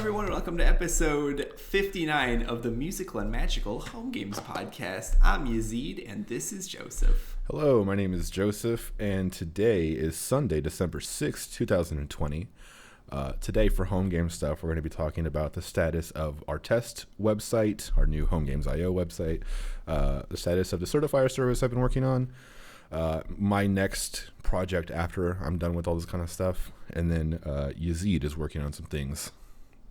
everyone, and welcome to episode 59 of the Musical and Magical Home Games Podcast. I'm Yazeed, and this is Joseph. Hello, my name is Joseph, and today is Sunday, December 6th, 2020. Today, for home game stuff, we're going to be talking about the status of our test website, our new Home Games IO website, the status of the certifier service I've been working on, my next project after I'm done with all this kind of stuff, and then Yazeed is working on some things.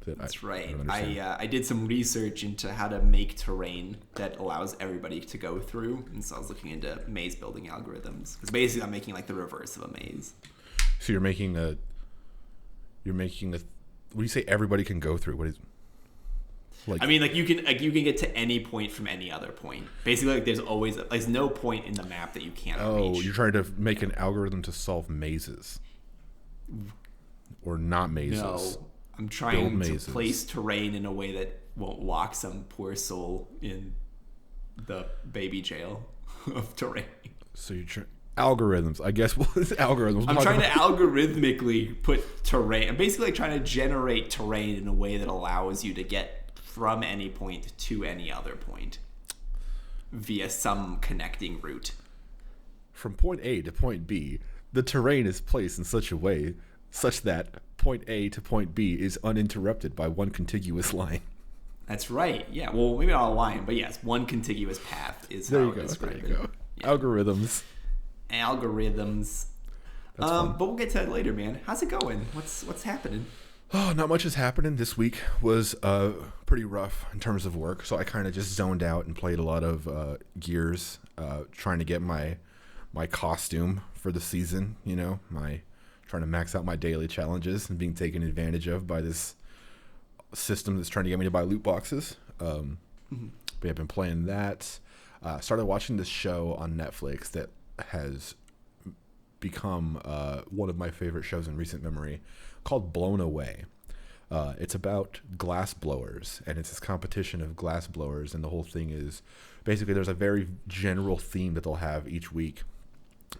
That's right. I did some research into how to make terrain that allows everybody to go through, and so I was looking into maze building algorithms. Because basically, I'm making like the reverse of a maze. So you're making a. When you say everybody can go through, what is? Like, I mean, you can get to any point from any other point. Basically, there's no point in the map that you can't reach. Oh, you're trying to make an algorithm to solve mazes, or not mazes. No. I'm trying to place terrain in a way that won't lock some poor soul in the baby jail of terrain. So you're algorithms. I guess what is algorithms? I'm trying to algorithmically put terrain. I'm basically trying to generate terrain in a way that allows you to get from any point to any other point via some connecting route. From point A to point B, the terrain is placed in such a way such that point A to point B is uninterrupted by one contiguous line. That's right. Yeah. Well, maybe not a line, but yes, one contiguous path is how I describe it. Yeah. Algorithms. But we'll get to that later, man. How's it going? What's happening? Oh, not much is happening. This week was pretty rough in terms of work, so I kind of just zoned out and played a lot of Gears, trying to get my costume for the season. You know, trying to max out my daily challenges and being taken advantage of by this system that's trying to get me to buy loot boxes. But I've been playing that. Started watching this show on Netflix that has become one of my favorite shows in recent memory, called Blown Away. It's about glass blowers, and it's this competition of glass blowers, and the whole thing is basically there's a very general theme that they'll have each week.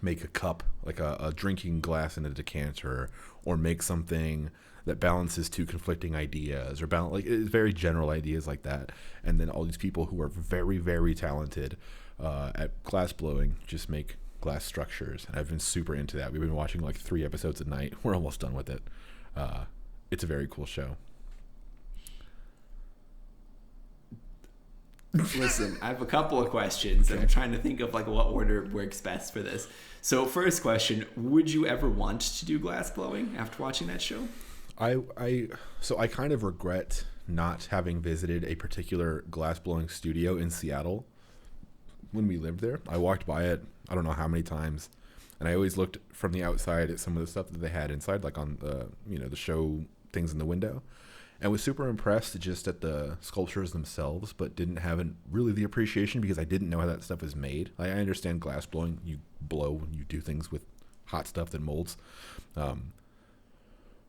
Make a cup, like a drinking glass in a decanter, or make something that balances two conflicting ideas, or it's very general ideas like that. And then all these people who are very, very talented at glass blowing just make glass structures. And I've been super into that. We've been watching like 3 episodes a night. We're almost done with it. It's a very cool show. Listen, I have a couple of questions, and I'm trying to think of like what order works best for this. So, first question: would you ever want to do glass blowing after watching that show? I kind of regret not having visited a particular glass blowing studio in Seattle when we lived there. I walked by it, I don't know how many times, and I always looked from the outside at some of the stuff that they had inside, like on the show things in the window. And was super impressed just at the sculptures themselves, but didn't have really the appreciation because I didn't know how that stuff is made. I understand glass blowing. You blow when you do things with hot stuff that molds.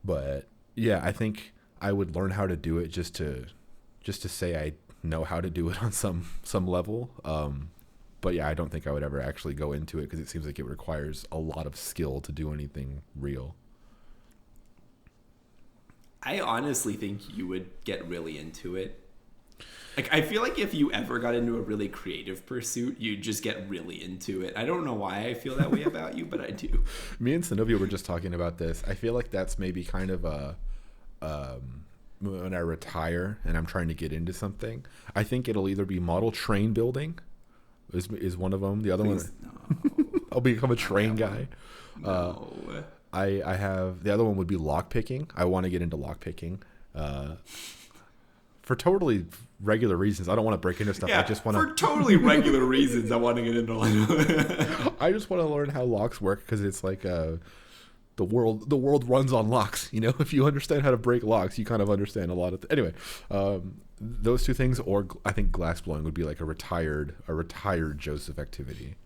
But yeah, I think I would learn how to do it just to say I know how to do it on some level. But yeah, I don't think I would ever actually go into it because it seems like it requires a lot of skill to do anything real. I honestly think you would get really into it. Like, I feel like if you ever got into a really creative pursuit, you'd just get really into it. I don't know why I feel that way about you, but I do. Me and Zenobia were just talking about this. I feel like that's maybe kind of when I retire and I'm trying to get into something, I think it'll either be model train building is one of them. The other one, I'll become a train guy. No. I have the other one would be lock picking. I want to get into lock picking for totally regular reasons. I don't want to break into stuff. Yeah, I just want to for totally regular reasons. I want to get into. I just want to learn how locks work because it's like the world runs on locks. You know, if you understand how to break locks, you kind of understand a lot of. Anyway, those two things, or I think glass blowing would be like a retired Joseph activity.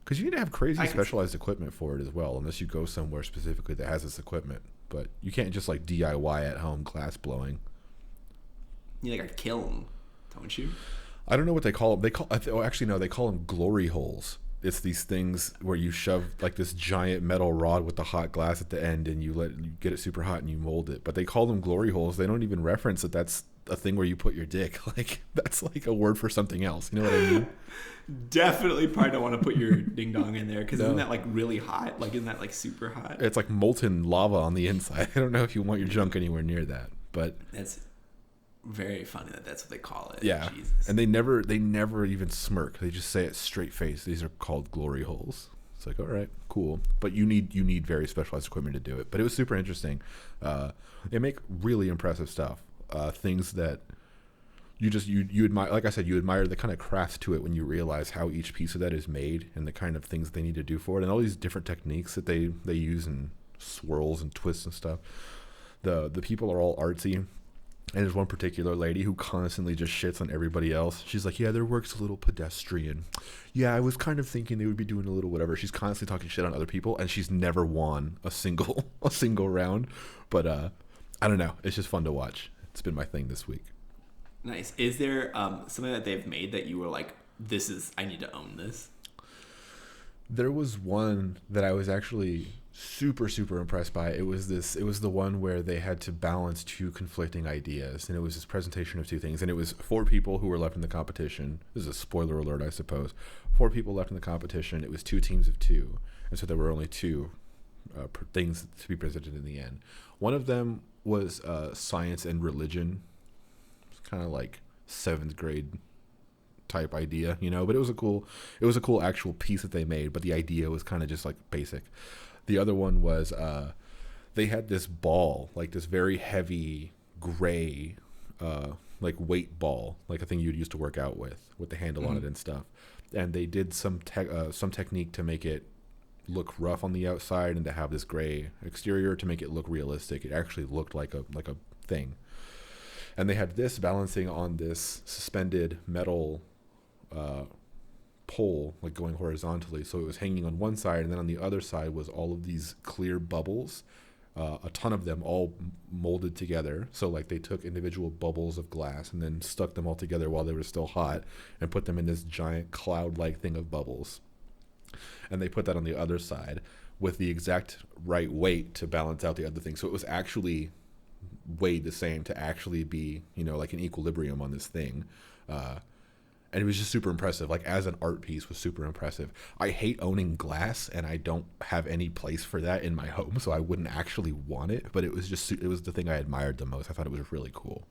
Because you need to have crazy specialized equipment for it as well, unless you go somewhere specifically that has this equipment. But you can't just like DIY at home glass blowing. You need like a kiln, don't you? I don't know what they call them. They call them glory holes. it's these things where you shove like this giant metal rod with the hot glass at the end, and you get it super hot and you mold it. But they call them glory holes. They don't even reference that that's a thing where you put your dick. Like that's like a word for something else. You know what I mean? Definitely probably don't want to put your ding dong in there, because No. isn't that like really hot? Like isn't that like super hot? It's like molten lava on the inside. I don't know if you want your junk anywhere near that, but That's very funny that that's what they call it. yeah. Jesus. And they never even smirk. They just say it straight face. These are called glory holes. It's like, all right, cool. But you need very specialized equipment to do it. But it was super interesting. They make really impressive stuff. Things that you admire. Like I said, you admire the kind of craft to it when you realize how each piece of that is made and the kind of things they need to do for it, and all these different techniques that they use and swirls and twists and stuff. The people are all artsy. And there's one particular lady who constantly just shits on everybody else. She's like, yeah, their work's a little pedestrian. Yeah, I was kind of thinking they would be doing a little whatever. She's constantly talking shit on other people, and she's never won a single round. But I don't know. It's just fun to watch. It's been my thing this week. Nice. Is there something that they've made that you were like, I need to own this? There was one that I was actually super impressed by. It was the one where they had to balance two conflicting ideas, and it was this presentation of two things, and it was 4 people who were left in the competition. This is a spoiler alert, I suppose. 4 people left in the competition. It was 2 teams of 2, and so there were only 2 things to be presented in the end. One of them was science and religion. It's kind of like 7th grade type idea, you know, but it was a cool actual piece that they made, but the idea was kind of just like basic. The other one was they had this ball, like this very heavy gray like weight ball, like a thing you'd used to work out with the handle on it and stuff, and they did some technique to make it look rough on the outside and to have this gray exterior to make it look realistic. It actually looked like a thing, and they had this balancing on this suspended metal pole, like going horizontally, so it was hanging on one side, and then on the other side was all of these clear bubbles, a ton of them all molded together. So like they took individual bubbles of glass and then stuck them all together while they were still hot and put them in this giant cloud-like thing of bubbles, and they put that on the other side with the exact right weight to balance out the other thing, so it was actually weighed the same to actually be, you know, like an equilibrium on this thing. And it was just super impressive. Like as an art piece, was super impressive. I hate owning glass, and I don't have any place for that in my home, so I wouldn't actually want it. But it was the thing I admired the most. I thought it was really cool.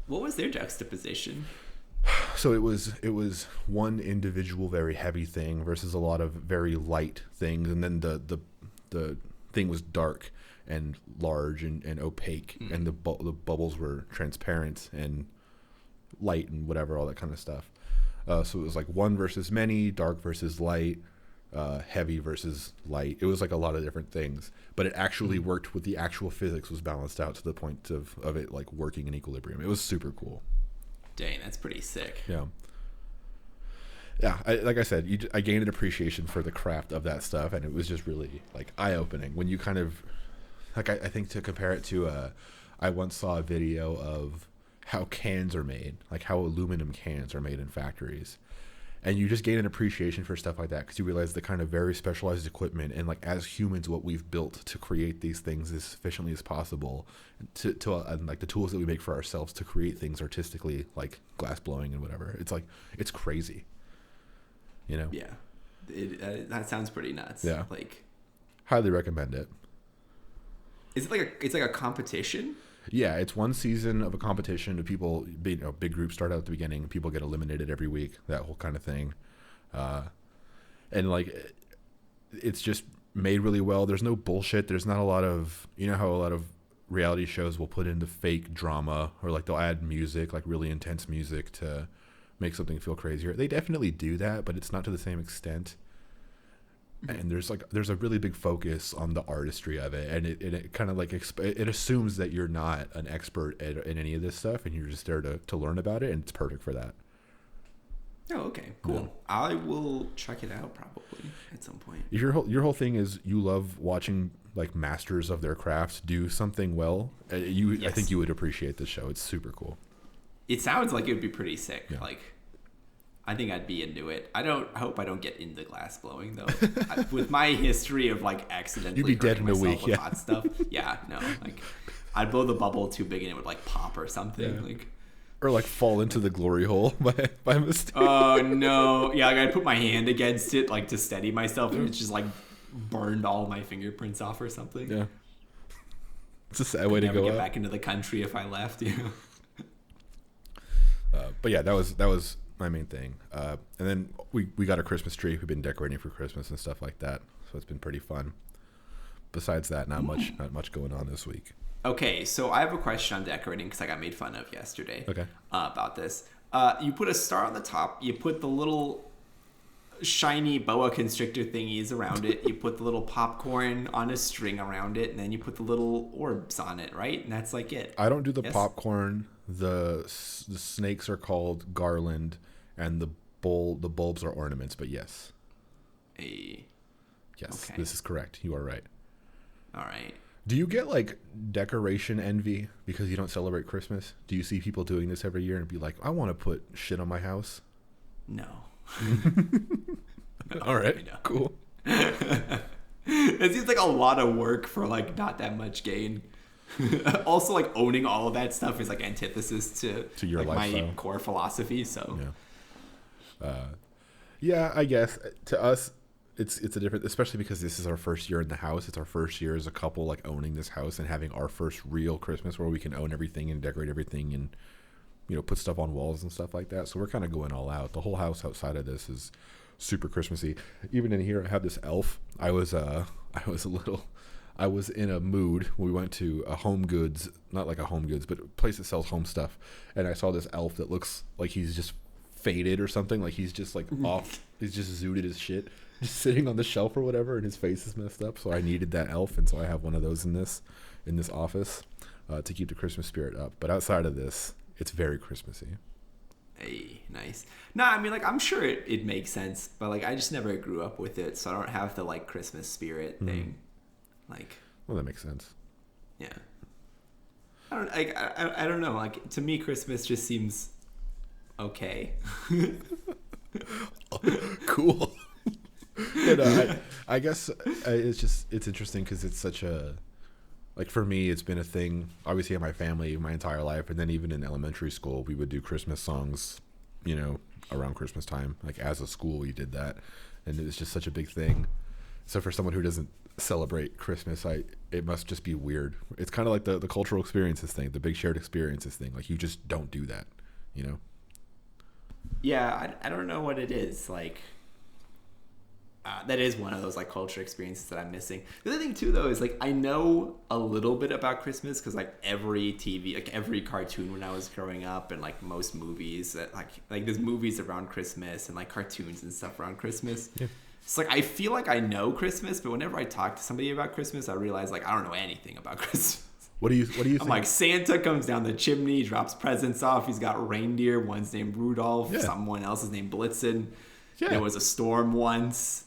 What was their juxtaposition? So it was one individual very heavy thing versus a lot of very light things, and then the thing was dark and large and opaque, and the bubbles were transparent and light and whatever, all that kind of stuff. So it was like one versus many, dark versus light, heavy versus light. It was like a lot of different things, but it actually worked with the actual physics, was balanced out to the point of it like working in equilibrium. It was super cool. Dang, that's pretty sick. Yeah. Like I said, I gained an appreciation for the craft of that stuff, and it was just really like eye-opening when you kind of like, I think to compare it to I once saw a video of how cans are made, like how aluminum cans are made in factories, and you just gain an appreciation for stuff like that because you realize the kind of very specialized equipment and like as humans what we've built to create these things as efficiently as possible, and like the tools that we make for ourselves to create things artistically, like glass blowing and whatever. It's like, it's crazy, you know. Yeah, that sounds pretty nuts. Yeah, like highly recommend it. Is it like it's like a competition? Yeah, it's one season of a competition of people. Big groups start out at the beginning. People get eliminated every week. That whole kind of thing, and like, it's just made really well. There's no bullshit. There's not a lot of, you know how a lot of reality shows will put into fake drama, or like they'll add music, like really intense music to make something feel crazier. They definitely do that, but it's not to the same extent. And there's a really big focus on the artistry of it, and it kind of like it assumes that you're not an expert in any of this stuff, and you're just there to learn about it, and it's perfect for that. Oh, okay, cool. Yeah. I will check it out probably at some point. If your whole thing is you love watching like masters of their crafts do something well, yes. I think you would appreciate this show. It's super cool. It sounds like it would be pretty sick. Yeah. Like, I think I'd be into it. I hope I don't get into glass blowing though. With my history of like accidentally You'd be dead hurting in a myself week, with yeah. hot stuff. Yeah, no, like I'd blow the bubble too big and it would like pop or something. Yeah. Like, Or like fall into the glory hole by mistake. oh no, yeah, like I'd put my hand against it like to steady myself, and it's just like burned all my fingerprints off or something. Yeah. It's a sad way to Never go get out. back into the country if I left. You know? But yeah, that was my main thing. And then we got a Christmas tree. We've been decorating for Christmas and stuff like that. So it's been pretty fun. Besides that, not much going on this week. Okay, so I have a question on decorating because I got made fun of yesterday. Okay. About this. You put a star on the top. You put the little shiny boa constrictor thingies around it. You put the little popcorn on a string around it, and then you put the little orbs on it, right? And that's like it. I don't do the Yes? popcorn. The snakes are called garland, and the bulbs are ornaments. But yes, Hey, yes, Okay. this is correct. You are right. all right. Do you get like decoration envy because you don't celebrate Christmas? Do you see people doing this every year and be like, I want to put shit on my house? No. All right, I know. cool. It seems like a lot of work for like not that much gain. Also, like owning all of that stuff is like antithesis to your like, my lifestyle. core philosophy. So Yeah, I guess to us, it's a different, especially because this is our first year in the house. It's our first year as a couple, like owning this house and having our first real Christmas where we can own everything and decorate everything and put stuff on walls and stuff like that. So we're kind of going all out. The whole house outside of this is super Christmassy. Even in here, I have this elf. I was in a mood when we went to a Home Goods, not like a Home Goods, but a place that sells home stuff. And I saw this elf that looks like he's just faded or something. Like he's just like off. He's just zooted as shit, just sitting on the shelf or whatever, and his face is messed up. So I needed that elf, and so I have one of those in this office to keep the Christmas spirit up. But outside of this, it's very Christmassy. hey, nice. No, I mean like I'm sure it makes sense, but like I just never grew up with it, so I don't have the like Christmas spirit thing. Like, Well, that makes sense. yeah. I don't know. Like to me, Christmas just seems okay. Cool. I guess it's interesting because it's such a, like for me, it's been a thing obviously in my family my entire life, and then even in elementary school we would do Christmas songs around Christmas time. Like as a school we did that, and it was just such a big thing. So for someone who doesn't celebrate Christmas, it must just be weird. It's kind of like the cultural experiences thing, the big shared experiences thing. Like you just don't do that, Yeah, I don't know what it is. Like, that is one of those like culture experiences that I'm missing. The other thing too, though, is like I know a little bit about Christmas because like every TV, like every cartoon when I was growing up, and like most movies that like there's movies around Christmas and like cartoons and stuff around Christmas. Yeah. It's like I feel like I know Christmas, but whenever I talk to somebody about Christmas, I realize like I don't know anything about Christmas. What do you think? I'm like, Santa comes down the chimney, drops presents off. He's got reindeer. One's named Rudolph. Yeah. Someone else is named Blitzen. Yeah. There was a storm once.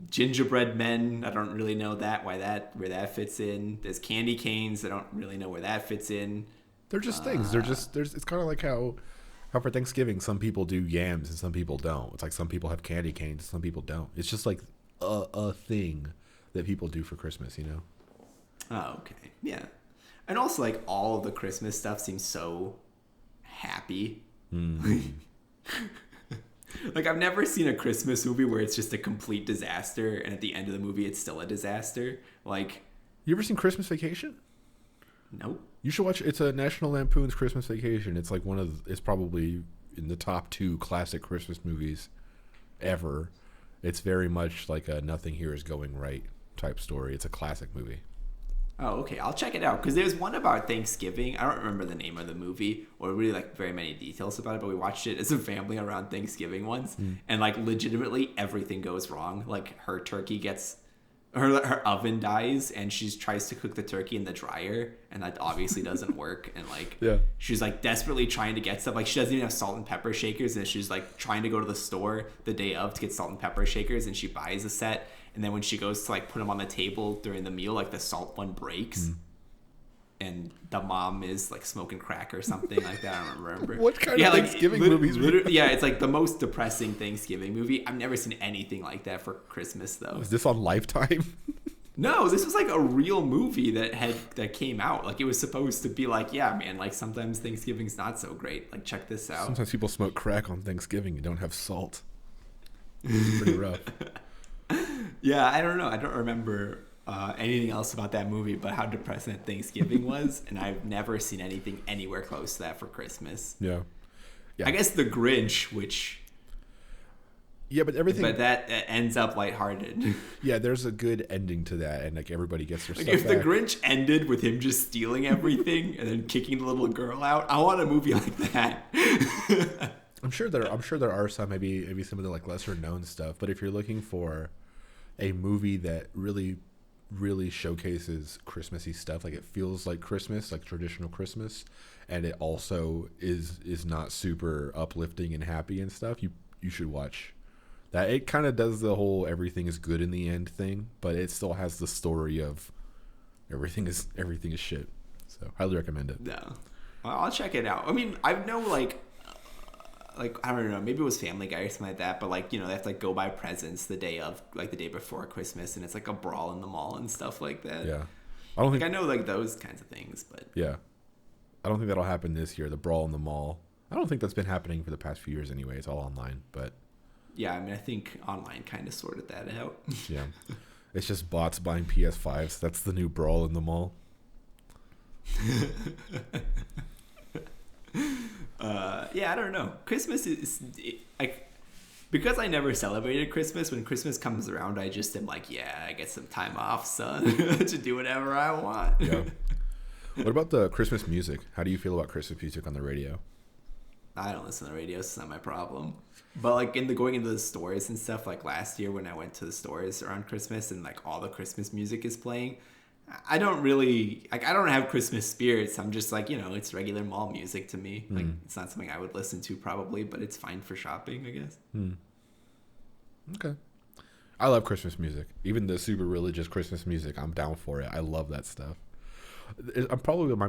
Gingerbread men. I don't really know where that fits in. There's candy canes. I don't really know where that fits in. They're just things. It's kind of like how for Thanksgiving some people do yams and some people don't. It's like some people have candy canes and some people don't. It's just like a thing that people do for Christmas, Oh, okay. Yeah. And also, like, all of the Christmas stuff seems so happy. Like, I've never seen a Christmas movie where it's just a complete disaster, and at the end of the movie, it's still a disaster. Like, You ever seen Christmas Vacation? nope. You should watch. It's a National Lampoon's Christmas Vacation. It's like it's probably in the top 2 classic Christmas movies ever. It's very much like a nothing here is going right type story. It's a classic movie. Oh, okay. I'll check it out because there's one about Thanksgiving. I don't remember the name of the movie or really like very many details about it, but we watched it as a family around Thanksgiving once, and like legitimately everything goes wrong. Like her turkey gets her oven dies, and she tries to cook the turkey in the dryer, and that obviously doesn't work. And like she's like desperately trying to get stuff. Like she doesn't even have salt and pepper shakers, and she's like trying to go to the store the day of to get salt and pepper shakers, and she buys a set. And then when she goes to like put them on the table during the meal, like the salt one breaks. and the mom is like smoking crack or something like that. I don't remember. What kind of Thanksgiving movies? Yeah, it's like the most depressing Thanksgiving movie. I've never seen anything like that for Christmas though. Is this on Lifetime? No, this was like a real movie that came out. Like it was supposed to be like, yeah, man, like sometimes Thanksgiving's not so great. Like check this out. Sometimes people smoke crack on Thanksgiving and don't have salt. It's pretty rough. Yeah, I don't know. I don't remember anything else about that movie but how depressing Thanksgiving was, and I've never seen anything anywhere close to that for Christmas. Yeah. I guess The Grinch, which... Yeah, but that ends up lighthearted. Yeah, there's a good ending to that, and like everybody gets their like stuff if back. The Grinch ended with him just stealing everything and then kicking the little girl out, I want a movie like that. I'm sure there are some maybe some of the like lesser known stuff, but if you're looking for a movie that really showcases Christmassy stuff, like it feels like Christmas, like traditional Christmas, and it also is not super uplifting and happy and stuff, you should watch that. It kind of does the whole everything is good in the end thing, but it still has the story of everything is shit. So highly recommend it. Yeah, I'll check it out. I mean, I know like I don't know, maybe it was Family Guy or something like that, but like, you know, they have to like go buy presents the day before Christmas, and it's like a brawl in the mall and stuff like that. Yeah, I know like those kinds of things, but yeah, I don't think that'll happen this year. The brawl in the mall, I don't think that's been happening for the past few years anyway. It's all online, but yeah, I mean, I think online kind of sorted that out. Yeah, it's just bots buying PS5s. That's the new brawl in the mall. Yeah, I don't know. Christmas is like, because I never celebrated Christmas. When Christmas comes around, I just am like, yeah, I get some time off, son, to do whatever I want. Yeah. What about the Christmas music? How do you feel about Christmas music on the radio? I don't listen to the radio, so it's not my problem. But like going into the stores and stuff, like last year when I went to the stores around Christmas and like all the Christmas music is playing, I don't really like. I don't have Christmas spirits. I'm just like, you know, it's regular mall music to me. Like it's not something I would listen to probably, but it's fine for shopping, I guess. Okay. I love Christmas music. Even the super religious Christmas music, I'm down for it. I love that stuff. I'm probably my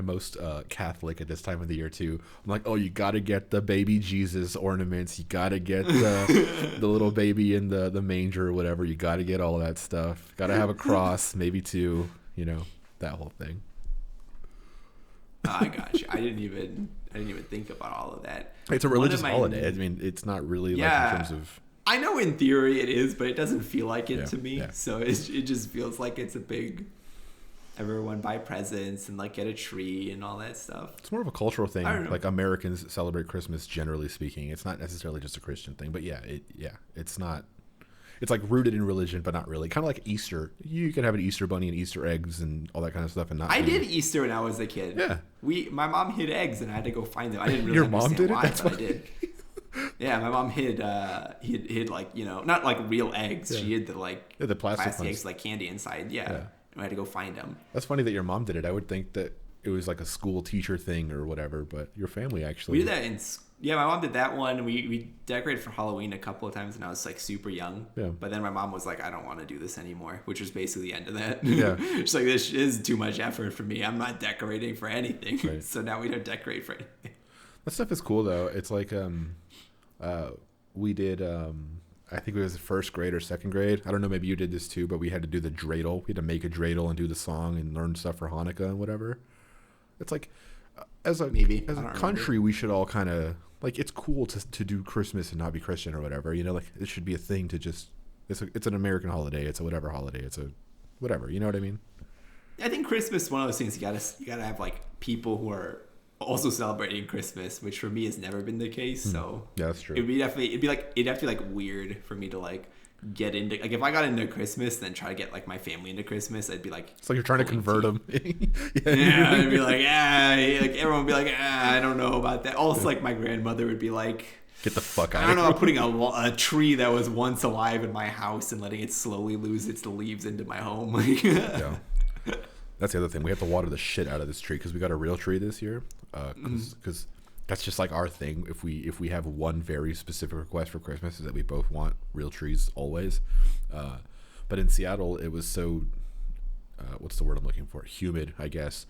most Catholic at this time of the year too. I'm like, oh, you gotta get the baby Jesus ornaments. You gotta get the little baby in the manger or whatever. You gotta get all that stuff. Gotta have a cross, maybe two. You know, that whole thing. I got you. I didn't even think about all of that. It's a religious holiday. I mean, it's not really like in terms of. I know in theory it is, but it doesn't feel like it to me. Yeah. So it just feels like it's a big. Everyone buy presents and like get a tree and all that stuff. It's more of a cultural thing. Like Americans celebrate Christmas generally speaking. It's not necessarily just a Christian thing, but it's not. It's like rooted in religion, but not really. Kind of like Easter. You can have an Easter bunny and Easter eggs and all that kind of stuff, and not. I did Easter when I was a kid. Yeah. My mom hid eggs and I had to go find them. I didn't really Your mom did it? Why, That's but I did. Yeah, my mom hid like, you know, not like real eggs. Yeah. She hid the plastic eggs, like candy inside. Yeah. I had to go find them. That's funny that your mom did it. I would think that it was like a school teacher thing or whatever, but your family actually. We did that my mom did that one. We decorated for Halloween a couple of times when I was like super young. Yeah. But then my mom was like, I don't want to do this anymore, which was basically the end of that. Yeah. She's like, this is too much effort for me. I'm not decorating for anything. Right. So now we don't decorate for anything. That stuff is cool though. It's like we did I think it was first grade or second grade. I don't know, maybe you did this too, but we had to do the dreidel. We had to make a dreidel and do the song and learn stuff for Hanukkah and whatever. It's like, as a country, we should all kind of, like, it's cool to do Christmas and not be Christian or whatever. You know, like, it should be a thing to just, it's an American holiday. It's a whatever holiday. It's a whatever. You know what I mean? I think Christmas is one of those things you gotta have, like, people who are also celebrating Christmas, which for me has never been the case. So yeah, that's true. It'd have to be like weird for me to like get into, like, if I got into Christmas then try to get like my family into Christmas, I'd be like, it's like you're trying to convert them. Yeah, I'd be like, like everyone would be like, I don't know about that. Also, like, my grandmother would be like, get the fuck out. I don't know about putting a tree that was once alive in my house and letting it slowly lose its leaves into my home. Yeah. That's the other thing. We have to water the shit out of this tree because we got a real tree this year. Because that's just like our thing. If we have one very specific request for Christmas, is that we both want real trees always. But in Seattle, it was so what's the word I'm looking for? Humid, I guess.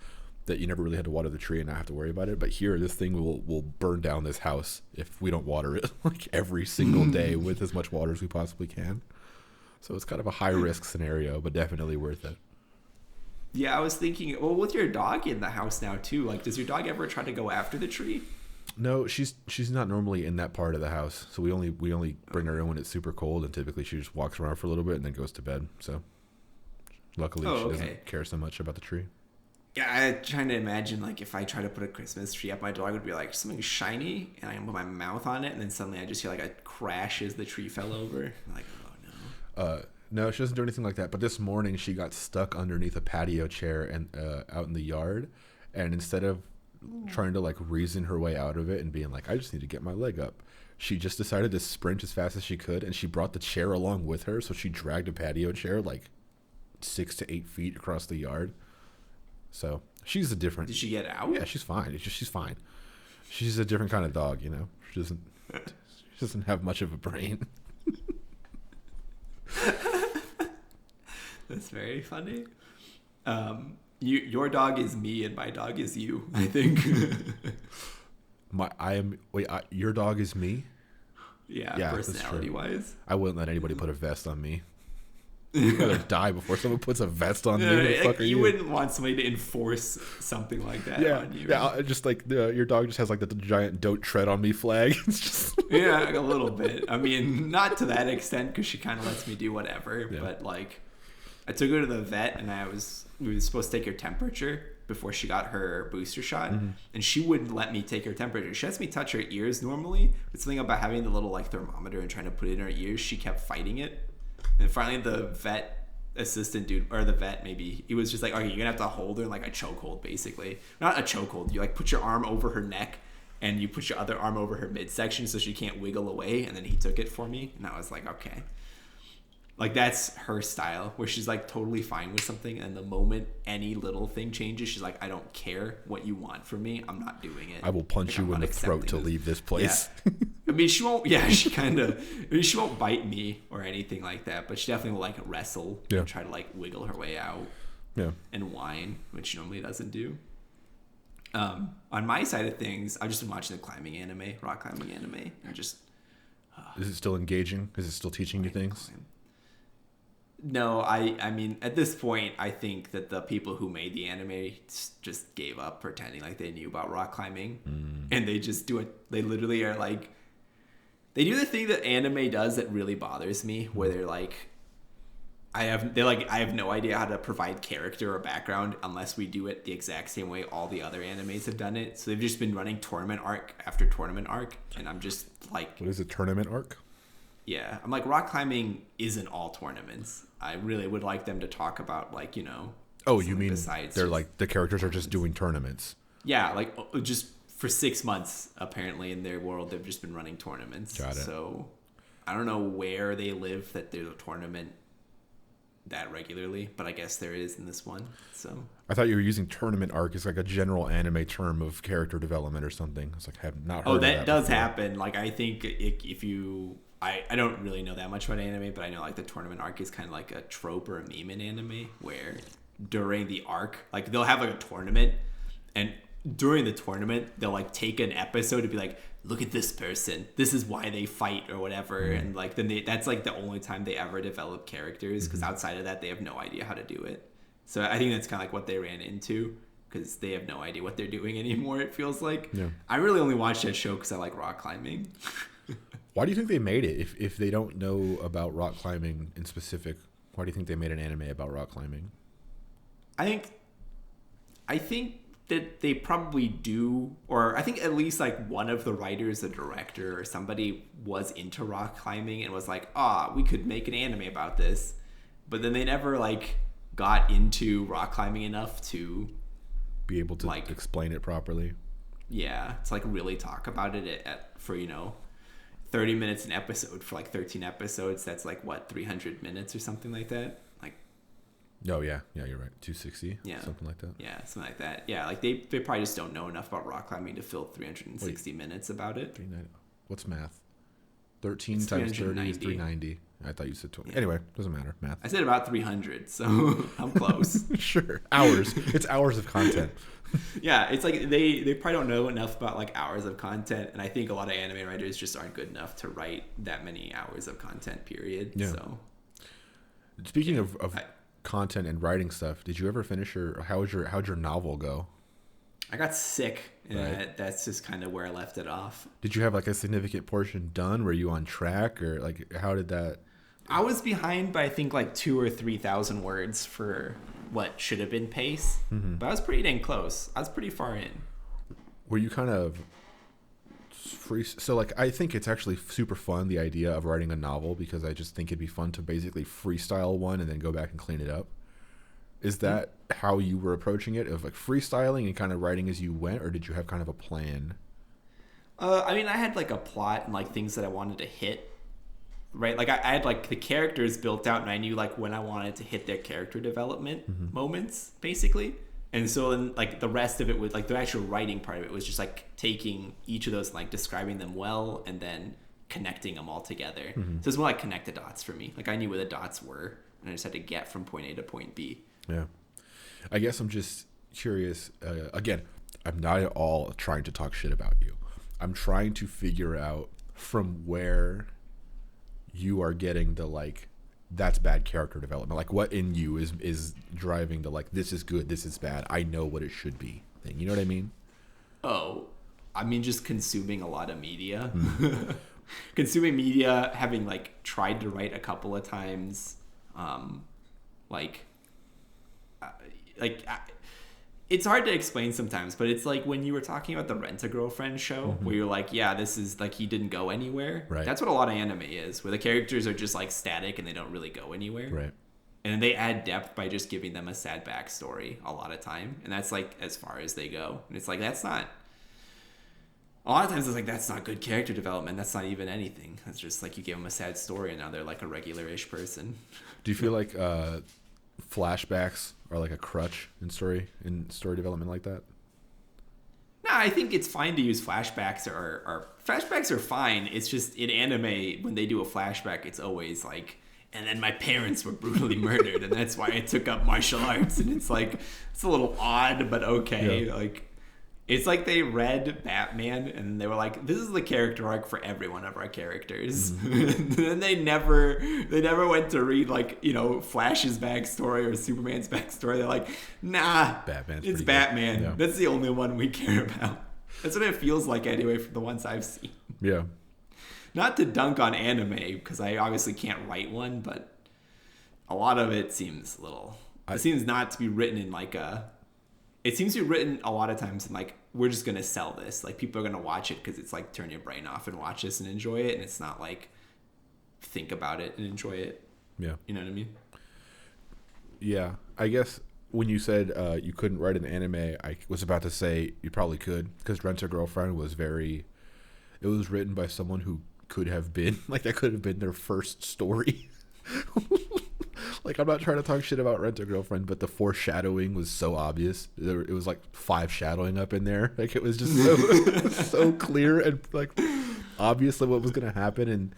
That you never really had to water the tree and not have to worry about it. But here, this thing will burn down this house if we don't water it like every single day with as much water as we possibly can. So it's kind of a high risk scenario, but definitely worth it. Yeah, I was thinking, well, with your dog in the house now too, like, does your dog ever try to go after the tree? No, she's not normally in that part of the house. So we only bring her in when it's super cold, and typically she just walks around for a little bit and then goes to bed. So luckily she doesn't care so much about the tree. Yeah, I'm trying to imagine, like, if I try to put a Christmas tree up, my dog would be like, something shiny, and I put my mouth on it, and then suddenly I just hear, like, a crash as the tree fell over. I'm like, oh, no. No, she doesn't do anything like that. But this morning, she got stuck underneath a patio chair and out in the yard. And instead of trying to, like, reason her way out of it and being like, I just need to get my leg up, she just decided to sprint as fast as she could, and she brought the chair along with her. So she dragged a patio chair, like, 6 to 8 feet across the yard. So she's a different. Did she get out? Yeah, she's fine. She's fine. She's a different kind of dog, you know. She doesn't have much of a brain. That's very funny. Your dog is me and my dog is you, I think. Your dog is me? Yeah, personality wise. I wouldn't let anybody put a vest on me. I'd rather die before someone puts a vest on me. Who the fuck are you? You wouldn't want somebody to enforce something like that on you. Yeah, just like your dog just has like the giant "Don't tread on me" flag. It's just yeah, like a little bit. I mean, not to that extent because she kind of lets me do whatever. Yeah. But like, I took her to the vet and we were supposed to take her temperature before she got her booster shot, and she wouldn't let me take her temperature. She lets me touch her ears normally, but something about having the little like thermometer and trying to put it in her ears, she kept fighting it. And finally, the vet assistant dude, or the vet maybe, he was just like, okay, you're gonna have to hold her in like a chokehold, basically. Not a chokehold. You like put your arm over her neck, and you put your other arm over her midsection so she can't wiggle away. And then he took it for me, and I was like, okay. Like, that's her style, where she's like totally fine with something, and the moment any little thing changes, she's like, I don't care what you want from me, I'm not doing it. I will punch you in the throat to leave this place. Yeah. I mean, she won't. Yeah, she she won't bite me or anything like that, but she definitely will like wrestle and try to like wiggle her way out. Yeah. And whine, which she normally doesn't do. On my side of things, I've just been watching the rock climbing anime, and just. Is it still engaging? Is it still teaching you things? No, I mean, at this point, I think that the people who made the anime just gave up pretending like they knew about rock climbing, and they just do it. They literally are like, they do the thing that anime does that really bothers me, where they're like, I have no idea how to provide character or background unless we do it the exact same way all the other animes have done it. So they've just been running tournament arc after tournament arc, and I'm just like, what is a tournament arc? Yeah, I'm like, rock climbing isn't all tournaments. I really would like them to talk about, like, you know. Oh, you mean they're like, the characters are just doing tournaments? Yeah, like, just for 6 months, apparently, in their world, they've just been running tournaments. Got it. So, I don't know where they live that there's a tournament that regularly, but I guess there is in this one. So I thought you were using tournament arc as like a general anime term of character development or something. It's like, I have not heard of that does before. happen. Like, I think if you... I don't really know that much about anime, but I know like the tournament arc is kind of like a trope or a meme in anime, where during the arc, like they'll have like a tournament, and during the tournament they'll like take an episode to be like, look at this person, this is why they fight or whatever, and like then that's like the only time they ever develop characters, because outside of that they have no idea how to do it. So I think that's kind of like what they ran into, because they have no idea what they're doing anymore, it feels like. Yeah. I really only watch that show because I like rock climbing. Why do you think they made it? If they don't know about rock climbing in specific, why do you think they made an anime about rock climbing? I think that they probably do, or I think at least like one of the writers, the director, or somebody was into rock climbing and was like, we could make an anime about this. But then they never like got into rock climbing enough to be able to like explain it properly. Yeah, to like really talk about it for 30 minutes an episode for like 13 episodes. That's like what, 300 minutes or something like that. Like, oh yeah, you're right. 260. Yeah, something like that. Yeah, something like that. Yeah, like they probably just don't know enough about rock climbing to fill 360 minutes about it. What's math? 13 It's times 30 is 390. 390. I thought you said 20. Anyway, doesn't matter. Math. I said about 300, so I'm close. Sure. Hours. It's hours of content. Yeah, it's like they probably don't know enough about like hours of content, and I think a lot of anime writers just aren't good enough to write that many hours of content. Period. Yeah. So, Speaking of content and writing stuff, did you ever finish how'd your novel go? I got sick, and Right. that's just kind of where I left it off. Did you have like a significant portion done? Were you on track, or like how did that? I was behind by I think like 2,000 or 3,000 words for what should have been pace, but I was pretty dang close. I was pretty far in. Were you kind of free? So like I think it's actually super fun, the idea of writing a novel, because I just think it'd be fun to basically freestyle one and then go back and clean it up. Is that how you were approaching it, of like freestyling and kind of writing as you went, or did you have kind of a plan? I mean, I had like a plot and like things that I wanted to hit, right? Like I had like the characters built out, and I knew like when I wanted to hit their character development moments, basically. And so then like the rest of it was like the actual writing part of it was just like taking each of those and like describing them well and then connecting them all together. So it's more like connect the dots for me. Like I knew where the dots were, and I just had to get from point A to point B. Yeah. I guess I'm just curious. Again, I'm not at all trying to talk shit about you. I'm trying to figure out from where you are getting the like, that's bad character development. Like what in you is driving the like, this is good, this is bad, I know what it should be thing. You know what I mean? Oh, I mean just consuming a lot of media. Consuming media, having like tried to write a couple of times, it's hard to explain sometimes, but it's like when you were talking about the Rent-A-Girlfriend show, where you're like, yeah, this is like he didn't go anywhere. Right. That's what a lot of anime is, where the characters are just like static and they don't really go anywhere. Right. And they add depth by just giving them a sad backstory a lot of time, and that's like as far as they go. And it's like that's not. A lot of times it's like that's not good character development. That's not even anything. It's just like you give them a sad story and now they're like a regular-ish person. Do you feel like flashbacks are like a crutch in story development like that? No, I think it's fine to use flashbacks or flashbacks are fine. It's just in anime when they do a flashback, it's always like, and then my parents were brutally murdered, and that's why I took up martial arts. And it's like it's a little odd, but okay. Yeah. Like it's like they read Batman and they were like, this is the character arc for every one of our characters. And then they never went to read like, you know, Flash's backstory or Superman's backstory. They're like, nah, it's Batman. Yeah. That's the only one we care about. That's what it feels like anyway from the ones I've seen. Yeah. Not to dunk on anime, because I obviously can't write one, but a lot of it seems it seems not to be written in like it seems to be written a lot of times in like, we're just going to sell this. Like people are going to watch it because it's like turn your brain off and watch this and enjoy it. And it's not like think about it and enjoy it. Yeah. You know what I mean? Yeah. I guess when you said you couldn't write an anime, I was about to say you probably could, because Rent-A-Girlfriend was it was written by someone who could have been, like that could have been their first story. Like, I'm not trying to talk shit about Rent-A-Girlfriend, but the foreshadowing was so obvious. It was like 5 shadowing up in there. Like, it was just so clear and like obviously what was going to happen. And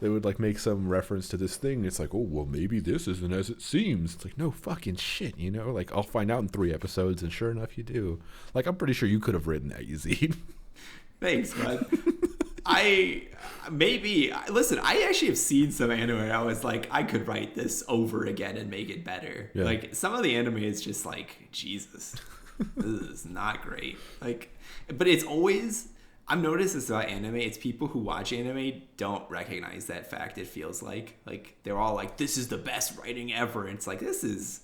they would like make some reference to this thing. It's like, oh, well, maybe this isn't as it seems. It's like, no fucking shit, you know? Like, I'll find out in 3 episodes, and sure enough, you do. Like, I'm pretty sure you could have written that, Yazeed. Thanks, bud. Listen, I actually have seen some anime where I was like, I could write this over again and make it better. Yeah. Like some of the anime is just like, Jesus, this is not great. Like, but it's always, I've noticed this about anime. It's people who watch anime don't recognize that fact. It feels like they're all like, this is the best writing ever. And it's like, this is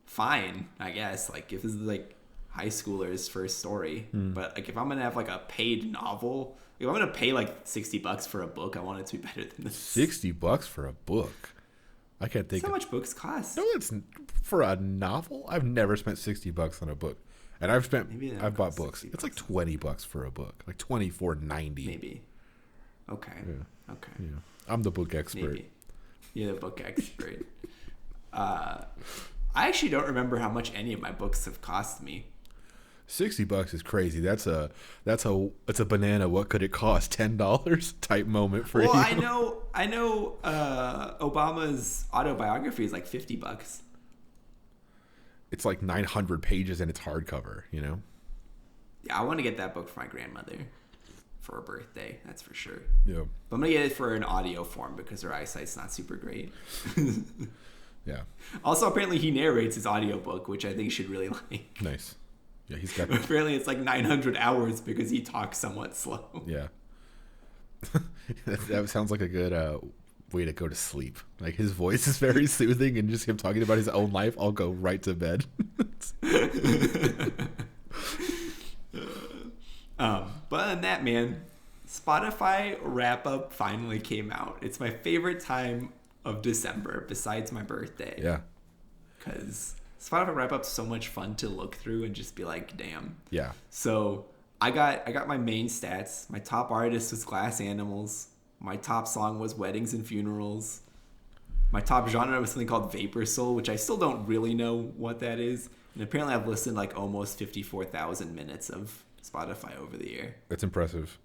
fine, I guess. Like if this is like high schooler's first story, but like if I'm gonna have like a paid novel, if I'm gonna pay like $60 for a book, I want it to be better than this. $60 for a book? I can't think. That's how much books cost. No, it's for a novel. I've never spent $60 on a book, and I've bought books. It's like $20 for a book, like $24.90. Maybe. Okay. Yeah. Okay. Yeah. I'm the book expert. Maybe. You're the book expert. I actually don't remember how much any of my books have cost me. $60 is crazy. That's a banana. What could it cost? $10 type moment for you. Well, I know. Obama's autobiography is like $50. It's like 900 pages and it's hardcover. You know. Yeah, I want to get that book for my grandmother for her birthday. That's for sure. Yeah. But I'm gonna get it for an audio form because her eyesight's not super great. Yeah. Also, apparently he narrates his audiobook, which I think you should really like. Nice. Yeah, he's got. Apparently, it's like 900 hours because he talks somewhat slow. Yeah. that sounds like a good way to go to sleep. Like his voice is very soothing, and just him talking about his own life, I'll go right to bed. But other than that, man, Spotify wrap up finally came out. It's my favorite time of December besides my birthday. Yeah. Because Spotify wrap up's so much fun to look through and just be like, damn. Yeah. So I got my main stats. My top artist was Glass Animals. My top song was Weddings and Funerals. My top genre was something called Vapor Soul, which I still don't really know what that is. And apparently I've listened like almost 54,000 minutes of Spotify over the year. That's impressive.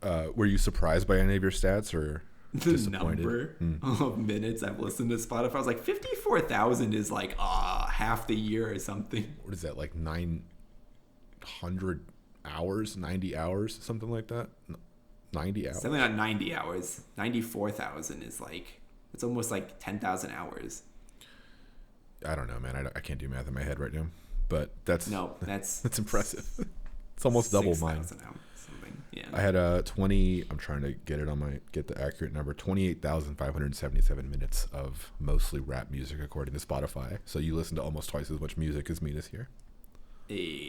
Were you surprised by any of your stats or The disappointed? number of minutes I've listened to Spotify, I was like 54,000 is like half the year or something. What is that, like 900 hours, 90 hours, something like that? 90 hours? Something like 90 hours. 94,000 is like, it's almost like 10,000 hours. I don't know, man. I can't do math in my head right now. But that's that's impressive. It's almost double mine. Hours, something. Yeah. I had 20. I'm trying to get the accurate number. 28,577 minutes of mostly rap music according to Spotify. So you listen to almost twice as much music as me this year.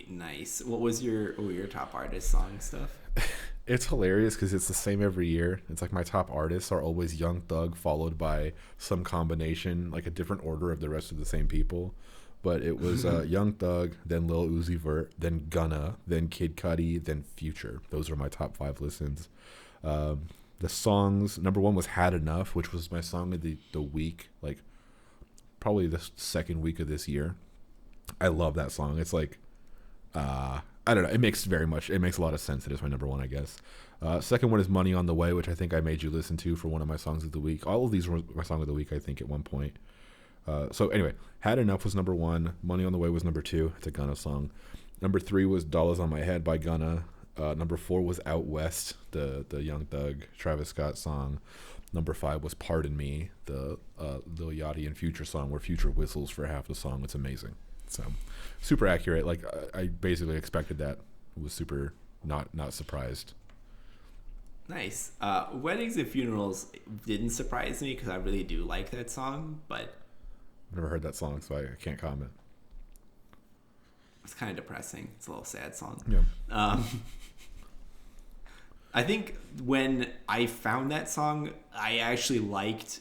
Nice. What was your top artist song stuff? It's hilarious because it's the same every year. It's like my top artists are always Young Thug followed by some combination, like a different order of the rest of the same people. But it was Young Thug, then Lil Uzi Vert, then Gunna, then Kid Cudi, then Future. Those are my top 5 listens. The songs, number 1 was Had Enough, which was my song of the week, like probably the second week of this year. I love that song. It's like, I don't know. It makes a lot of sense that it's my number 1, I guess. Second one is Money on the Way, which I think I made you listen to for one of my songs of the week. All of these were my song of the week, I think, at one point. So anyway, Had Enough was number 1. Money on the Way was number 2. It's a Gunna song. Number 3 was Dollars on My Head by Gunna. Number 4 was Out West, the Young Thug Travis Scott song. Number 5 was Pardon Me, the Lil Yachty and Future song where Future whistles for half the song. It's amazing. So super accurate. Like I basically expected that. Was super not surprised. Nice. Weddings and Funerals didn't surprise me because I really do like that song, but I've never heard that song, so I can't comment. It's kind of depressing. It's a little sad song. Yeah. I think when I found that song, I actually liked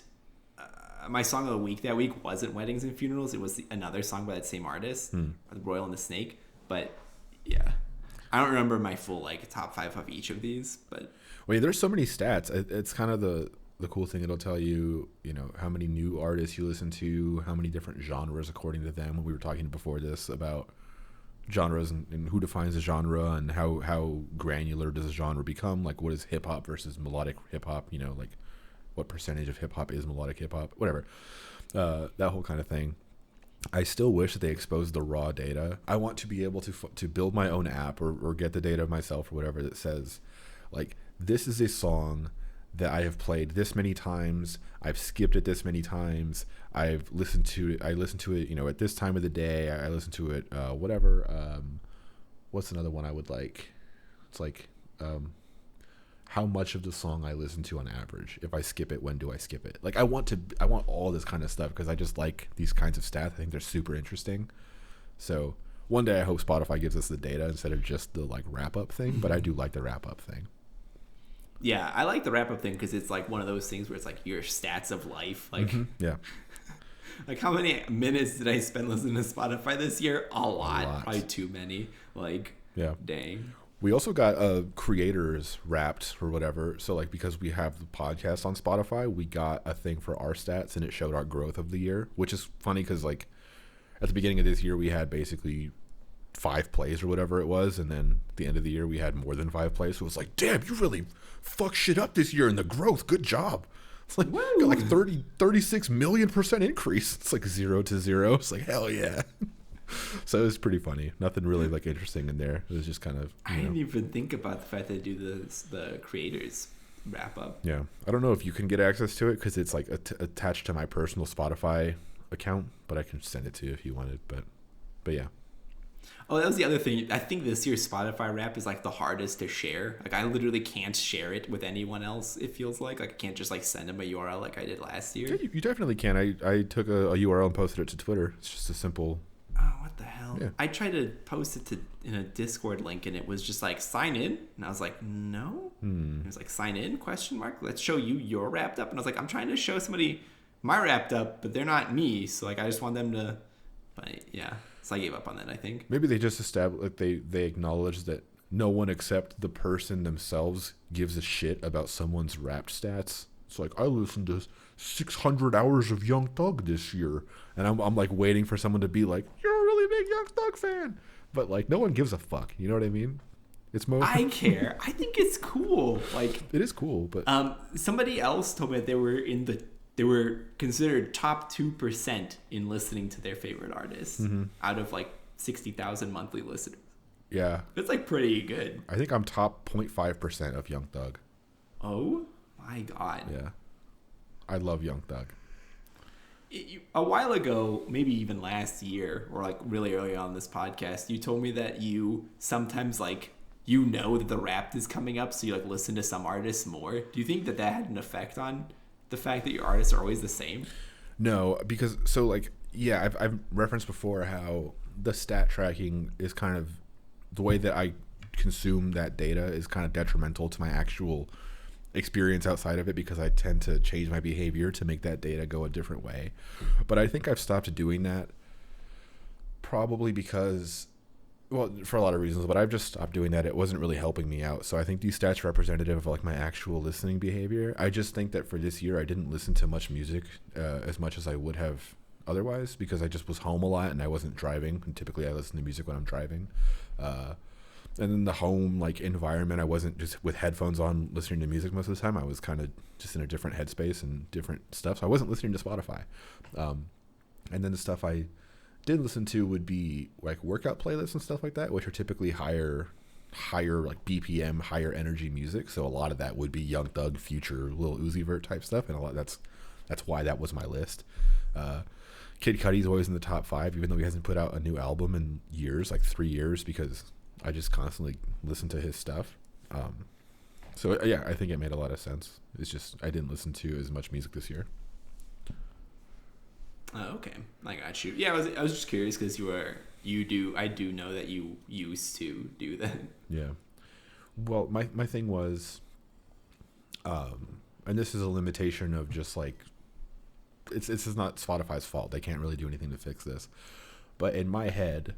my song of the week that week wasn't Weddings and Funerals. It was another song by that same artist, The Royal and the Snake. But yeah, I don't remember my full like top 5 of each of these. But wait, there's so many stats. It's kind of the cool thing. It'll tell you, how many new artists you listen to, how many different genres according to them. We were talking before this about genres and who defines a genre and how granular does a genre become. Like, what is hip hop versus melodic hip hop? Like what percentage of hip hop is melodic hip hop? Whatever. That whole kind of thing. I still wish that they exposed the raw data. I want to be able to build my own app or get the data myself or whatever that says, like, this is a song that I have played this many times. I've skipped it this many times. I've listened to it. I listen to it, at this time of the day. I listen to it, whatever. What's another one I would like? It's like, how much of the song I listen to on average. If I skip it, when do I skip it? Like, I want all this kind of stuff because I just like these kinds of stats. I think they're super interesting. So one day I hope Spotify gives us the data instead of just the like wrap up thing. But I do like the wrap up thing. Yeah, I like the wrap up thing because it's like one of those things where it's like your stats of life. Like, yeah. Like, how many minutes did I spend listening to Spotify this year? A lot. Probably too many. Like, yeah. Dang. We also got creators wrapped or whatever. So, like, because we have the podcast on Spotify, we got a thing for our stats, and it showed our growth of the year, which is funny because, like, at the beginning of this year, we had basically 5 plays or whatever it was, and then at the end of the year we had more than 5 plays. So it was like, damn, you really fucked shit up this year in the growth. Good job. It's like, got like 36 million% increase. It's like 0 to 0. It's like, hell yeah. So it was pretty funny. Nothing really like interesting in there. It was just kind of. I didn't even think about the fact that they do the creators wrap up. Yeah, I don't know if you can get access to it because it's like attached to my personal Spotify account, but I can send it to you if you wanted. But yeah. Oh, that was the other thing. I think this year's Spotify wrap is like the hardest to share. Like I literally can't share it with anyone else. It feels like I can't just like send them a URL like I did last year. Yeah, you definitely can. I took a URL and posted it to Twitter. It's just a simple. Oh, what the hell? Yeah. I tried to post it in a Discord link and it was just like sign in, and I was like, no. It was like sign in ? Let's show you your wrapped up, and I was like, I'm trying to show somebody my wrapped up, but they're not me, so like I just want them to. But yeah, so I gave up on that. I think maybe they just established like they acknowledge that no one except the person themselves gives a shit about someone's wrapped stats. It's like, I listened to 600 hours of Young Thug this year, and I'm like waiting for someone to be like, you're a really big Young Thug fan, but like no one gives a fuck. You know what I mean? It's more. I care. I think it's cool. Like it is cool, but somebody else told me that they were considered top 2% in listening to their favorite artists out of like 60,000 monthly listeners. Yeah, it's like pretty good. I think I'm top 0.5% of Young Thug. Oh my god. Yeah, I love Young Thug. A while ago, maybe even last year, or like really early on this podcast, you told me that you sometimes like that the rap is coming up, so you like listen to some artists more. Do you think that had an effect on the fact that your artists are always the same? No, because so like yeah, I've referenced before how the stat tracking is kind of the way that I consume that data is kind of detrimental to my actual experience outside of it, because I tend to change my behavior to make that data go a different way. But I think I've stopped doing that probably because, well, for a lot of reasons, but I've just stopped doing that. It wasn't really helping me out. So I think these stats are representative of like my actual listening behavior. I just think that for this year, I didn't listen to much music as much as I would have otherwise, because I just was home a lot and I wasn't driving. And typically I listen to music when I'm driving. And in the home like environment, I wasn't just with headphones on listening to music most of the time. I was kind of just in a different headspace and different stuff. So I wasn't listening to Spotify. And then the stuff I did listen to would be like workout playlists and stuff like that, which are typically higher like BPM, higher energy music. So a lot of that would be Young Thug, Future, Lil Uzi Vert type stuff, and a lot that's why that was my list. Kid Cudi's always in the top 5, even though he hasn't put out a new album in years, like 3 years, because I just constantly listen to his stuff. So yeah, I think it made a lot of sense. It's just I didn't listen to as much music this year. Oh, okay, I got you. Yeah, I was just curious because I do know that you used to do that. Yeah. Well, my thing was, and this is a limitation of just like, this is not Spotify's fault. They can't really do anything to fix this. But in my head,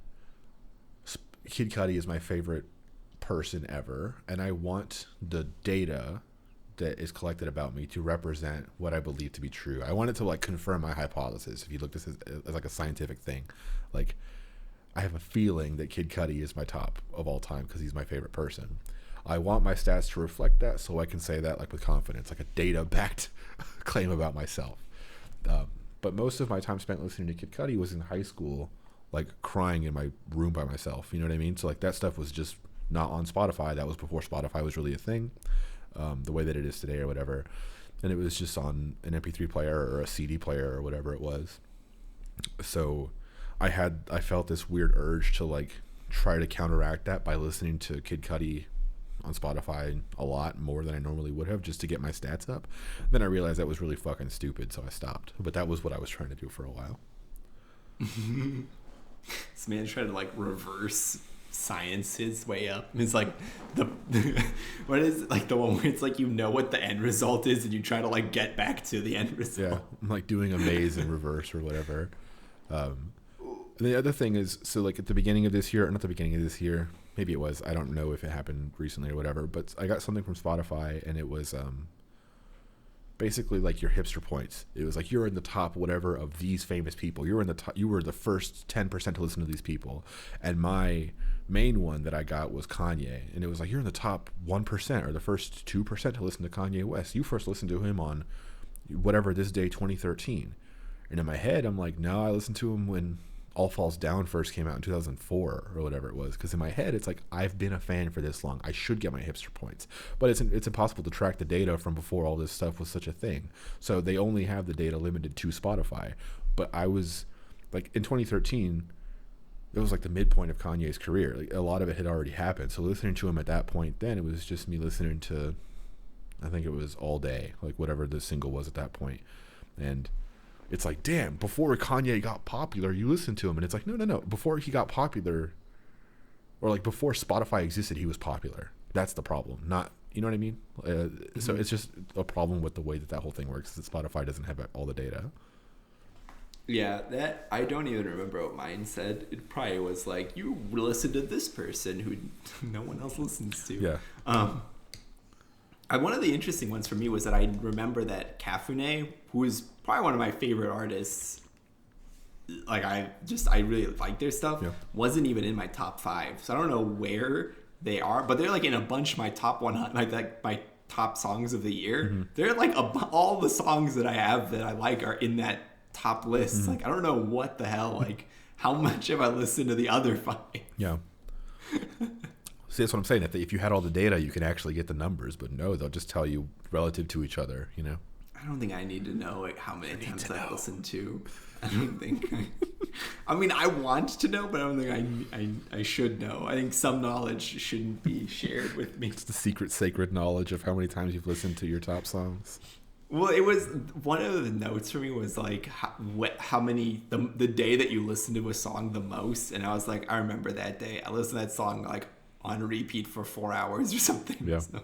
Kid Cudi is my favorite person ever, and I want the data that is collected about me to represent what I believe to be true. I want it to like confirm my hypothesis. If you look at this as like a scientific thing, like I have a feeling that Kid Cudi is my top of all time because he's my favorite person. I want my stats to reflect that, so I can say that like with confidence, like a data-backed claim about myself. But most of my time spent listening to Kid Cudi was in high school, like crying in my room by myself. You know what I mean? So like that stuff was just not on Spotify. That was before Spotify was really a thing, the way that it is today or whatever. And it was just on an MP3 player or a CD player or whatever it was. So I felt this weird urge to like try to counteract that by listening to Kid Cudi on Spotify a lot more than I normally would have, just to get my stats up. Then I realized that was really fucking stupid, so I stopped. But that was what I was trying to do for a while. This man tried to like reverse science his way up. It's like the what is it? Like the one where it's like you know what the end result is and you try to like get back to the end result. Yeah, I'm like doing a maze in reverse or whatever. The other thing is, so like at the beginning of this year, or not the beginning of this year, maybe it was, I don't know if it happened recently or whatever, but I got something from Spotify and it was basically like your hipster points. It was like, you're in the top whatever of these famous people. You're in the top, you were the first 10% to listen to these people. And my main one that I got was Kanye, and it was like, you're in the top 1% or the first 2% to listen to Kanye West. You first listened to him on whatever this day 2013. And in my head, I'm like, no, I listened to him when All Falls Down first came out in 2004 or whatever it was. Because in my head, it's like, I've been a fan for this long. I should get my hipster points. But it's impossible to track the data from before all this stuff was such a thing. So they only have the data limited to Spotify. But I was like, in 2013, it was like the midpoint of Kanye's career. Like, a lot of it had already happened. So listening to him at that point, then it was just me listening to, I think it was All Day, like whatever the single was at that point. And it's like, damn, before Kanye got popular, you listened to him. And it's like, no. Before he got popular, or like before Spotify existed, he was popular. That's the problem. Not, you know what I mean? So it's just a problem with the way that whole thing works, that Spotify doesn't have all the data. Yeah, that, I don't even remember what mine said. It probably was like, you listen to this person who no one else listens to. Yeah. One of the interesting ones for me was that I remember that Kafune, who is probably one of my favorite artists, like I really like their stuff, wasn't even in my top 5. So I don't know where they are, but they're like in a bunch of my top 100, like my top songs of the year. Mm-hmm. They're like all the songs that I have that I like are in that top list. Mm-hmm. Like, I don't know what the hell, like how much have I listened to the other 5? Yeah. See, that's what I'm saying. If you had all the data, you can actually get the numbers. But no, they'll just tell you relative to each other, you know? I don't think I need to know like how many times I've listened to. I don't think I mean, I want to know, but I don't think I should know. I think some knowledge shouldn't be shared with me. It's the secret, sacred knowledge of how many times you've listened to your top songs. Well, it was one of the notes for me was like how many the day that you listened to a song the most, and I was like, I remember that day. I listened to that song like on repeat for 4 hours or something. Yeah. So.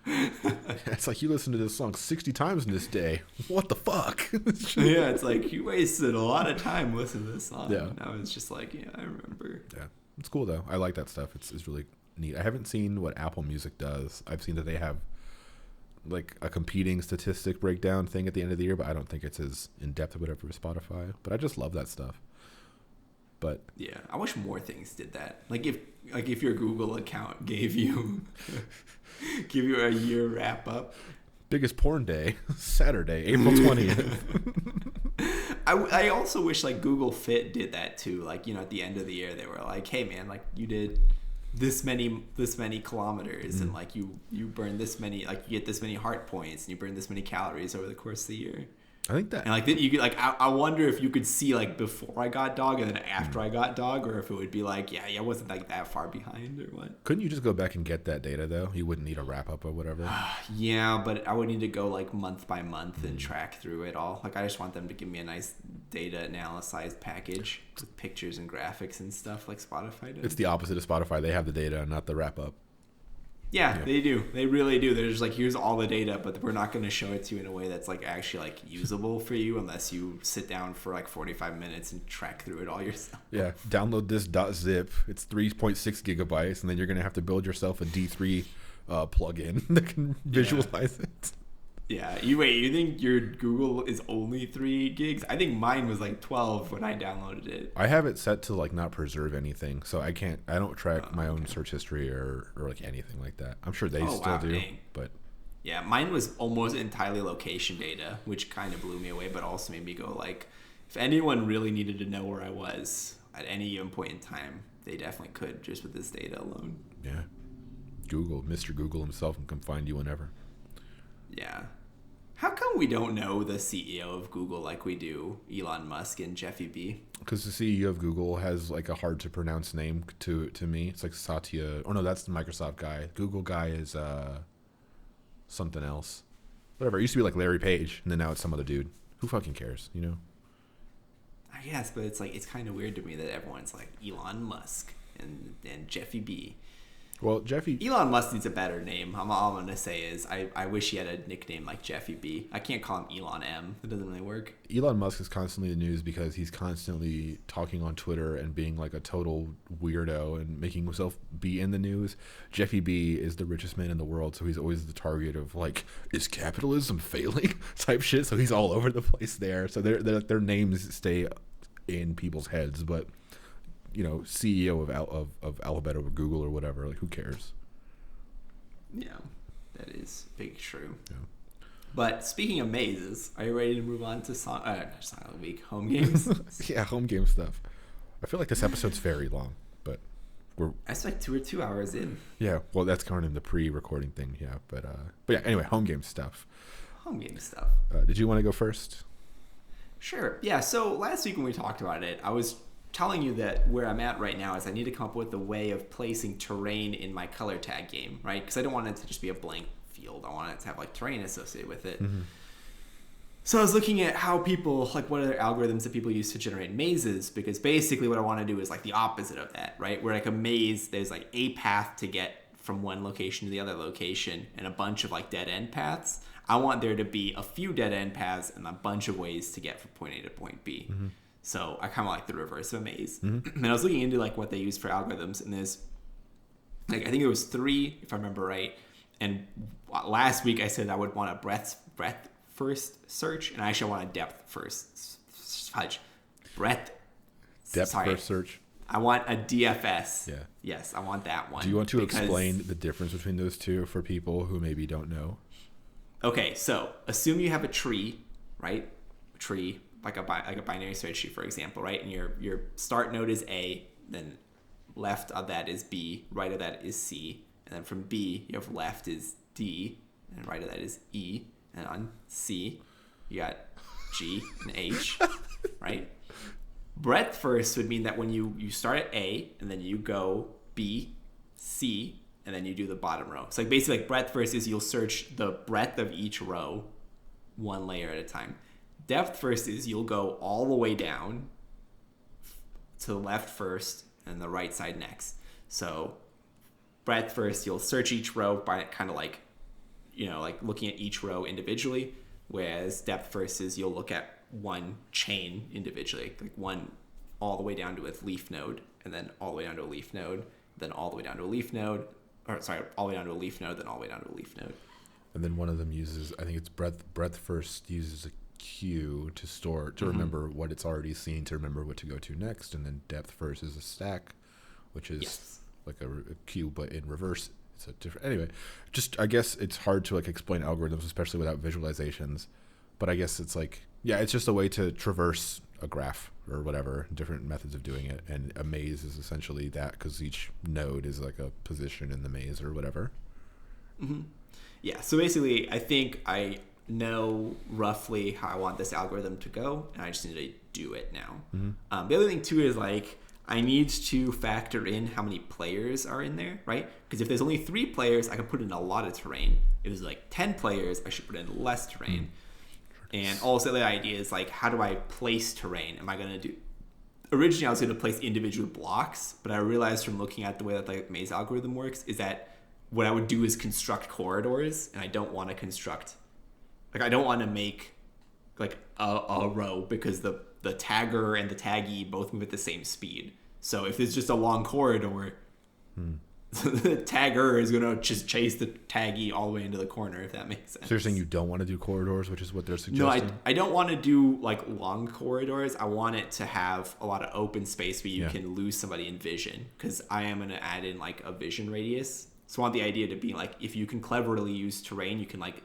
It's like, you listened to this song 60 times in this day. What the fuck? Yeah, it's like you wasted a lot of time listening to this song. Yeah. And I was just like, yeah, I remember. Yeah, it's cool though. I like that stuff. It's really neat. I haven't seen what Apple Music does. I've seen that they have like a competing statistic breakdown thing at the end of the year, but I don't think it's as in depth or whatever as Spotify. But I just love that stuff. But yeah, I wish more things did that. Like if your Google account gave you a year wrap up. Biggest porn day, Saturday, April 20th. I also wish like Google Fit did that too. Like, you know, at the end of the year they were like, hey man, like you did this many kilometers, and like you burn this many, like you get this many heart points, and you burn this many calories over the course of the year. I think that, and like you could, like I wonder if you could see like before I got dog and then after I got dog, or if it would be like I wasn't like that far behind or what. Couldn't you just go back and get that data though? You wouldn't need a wrap up or whatever. Yeah, but I would need to go like month by month and track through it all. Like I just want them to give me a nice data analyzed package with pictures and graphics and stuff like Spotify does. It's the opposite of Spotify. They have the data, not the wrap up. Yeah, they do. They really do. They're just like, here's all the data, but we're not going to show it to you in a way that's like actually like usable for you unless you sit down for like 45 minutes and track through it all yourself. Yeah, download this .zip. It's 3.6 gigabytes, and then you're going to have to build yourself a D3 plugin that can visualize it. Yeah, you think your Google is only 3 gigs? I think mine was like 12 when I downloaded it. I have it set to like not preserve anything, so I don't track my own search history or like anything like that. I'm sure they still do, dang. But yeah, mine was almost entirely location data, which kind of blew me away, but also made me go like, if anyone really needed to know where I was at any given point in time, they definitely could just with this data alone. Yeah, Mr. Google himself can find you whenever. Yeah. How come we don't know the CEO of Google like we do Elon Musk and Jeffy B? Because the CEO of Google has like a hard to pronounce name to me. It's like Satya. Oh no, that's the Microsoft guy. Google guy is something else. Whatever. It used to be like Larry Page, and then now it's some other dude. Who fucking cares, you know? I guess, but it's like it's kind of weird to me that everyone's like Elon Musk and Jeffy B. Well, Jeffy. Elon Musk needs a better name. All I'm going to say is I wish he had a nickname like Jeffy B. I can't call him Elon M. It doesn't really work. Elon Musk is constantly in the news because he's constantly talking on Twitter and being like a total weirdo and making himself be in the news. Jeffy B is the richest man in the world, so he's always the target of like, is capitalism failing type shit. So he's all over the place there. So their names stay in people's heads, but CEO of Alphabet or Google or whatever, like who cares? Yeah, that is big true. Yeah. But speaking of mazes, are you ready to move on to song of the week, home games? Yeah, home game stuff. I feel like this episode's very long, but we're. I expect we're 2 hours in. Yeah, well, that's counting the pre-recording thing. Yeah, but yeah. Anyway, home game stuff. Home game stuff. Did you want to go first? Sure. Yeah. So last week when we talked about it, I was telling you that where I'm at right now is I need to come up with a way of placing terrain in my color tag game, right? Because I don't want it to just be a blank field. I want it to have like terrain associated with it. Mm-hmm. So I was looking at how people, like what other algorithms that people use to generate mazes, because basically what I want to do is like the opposite of that, right? Where like a maze, there's like a path to get from one location to the other location and a bunch of like dead end paths. I want there to be a few dead end paths and a bunch of ways to get from point A to point B. Mm-hmm. So I kind of like the reverse of a maze. Mm-hmm. And I was looking into like what they use for algorithms, and there's like I think it was 3 if I remember right. And last week I said I would want a breadth first search, and I actually want a depth first. Breadth. Depth first search. I want a DFS. Yeah. Yes, I want that one. Do you want to explain the difference between those two for people who maybe don't know? Okay, so assume you have a tree, right? Tree. Like a binary search tree, for example, right? And your start node is A, then left of that is B, right of that is C, and then from B, you have left is D, and right of that is E, and on C, you got G and H, right? Breadth first would mean that when you start at A, and then you go B, C, and then you do the bottom row. So like basically like breadth first is you'll search the breadth of each row one layer at a time. Depth first is you'll go all the way down to the left first and the right side next. So breadth first, you'll search each row by kind of like, like looking at each row individually, whereas depth first is you'll look at one chain individually, like one all the way down to a leaf node, and then all the way down to a leaf node, then all the way down to a leaf node, all the way down to a leaf node, then all the way down to a leaf node. And then one of them uses, I think it's breadth first uses a queue to store to remember what it's already seen, to remember what to go to next, and then depth first is a stack, which is like a queue but in reverse. It's a different anyway. Just I guess it's hard to like explain algorithms, especially without visualizations, but I guess it's like it's just a way to traverse a graph or whatever, different methods of doing it, and a maze is essentially that because each node is like a position in the maze or whatever. Mm-hmm. Yeah, so basically I think I know roughly how I want this algorithm to go, and I just need to do it now. Mm-hmm. The other thing too is like I need to factor in how many players are in there, right? Because if there's only 3 players, I can put in a lot of terrain. If there's like 10 players, I should put in less terrain. Mm-hmm. And also the idea is like, how do I place terrain? Am I going to do? Originally, I was going to place individual blocks, but I realized from looking at the way that the maze algorithm works is that what I would do is construct corridors, and I don't want to construct. Like I don't want to make like a row because the tagger and the taggee both move at the same speed. So if it's just a long corridor, the tagger is going to just chase the taggee all the way into the corner, if that makes sense. So you're saying you don't want to do corridors, which is what they're suggesting? No, I don't want to do like long corridors. I want it to have a lot of open space where you can lose somebody in vision, because I am going to add in like a vision radius. So I want the idea to be like, if you can cleverly use terrain, you can like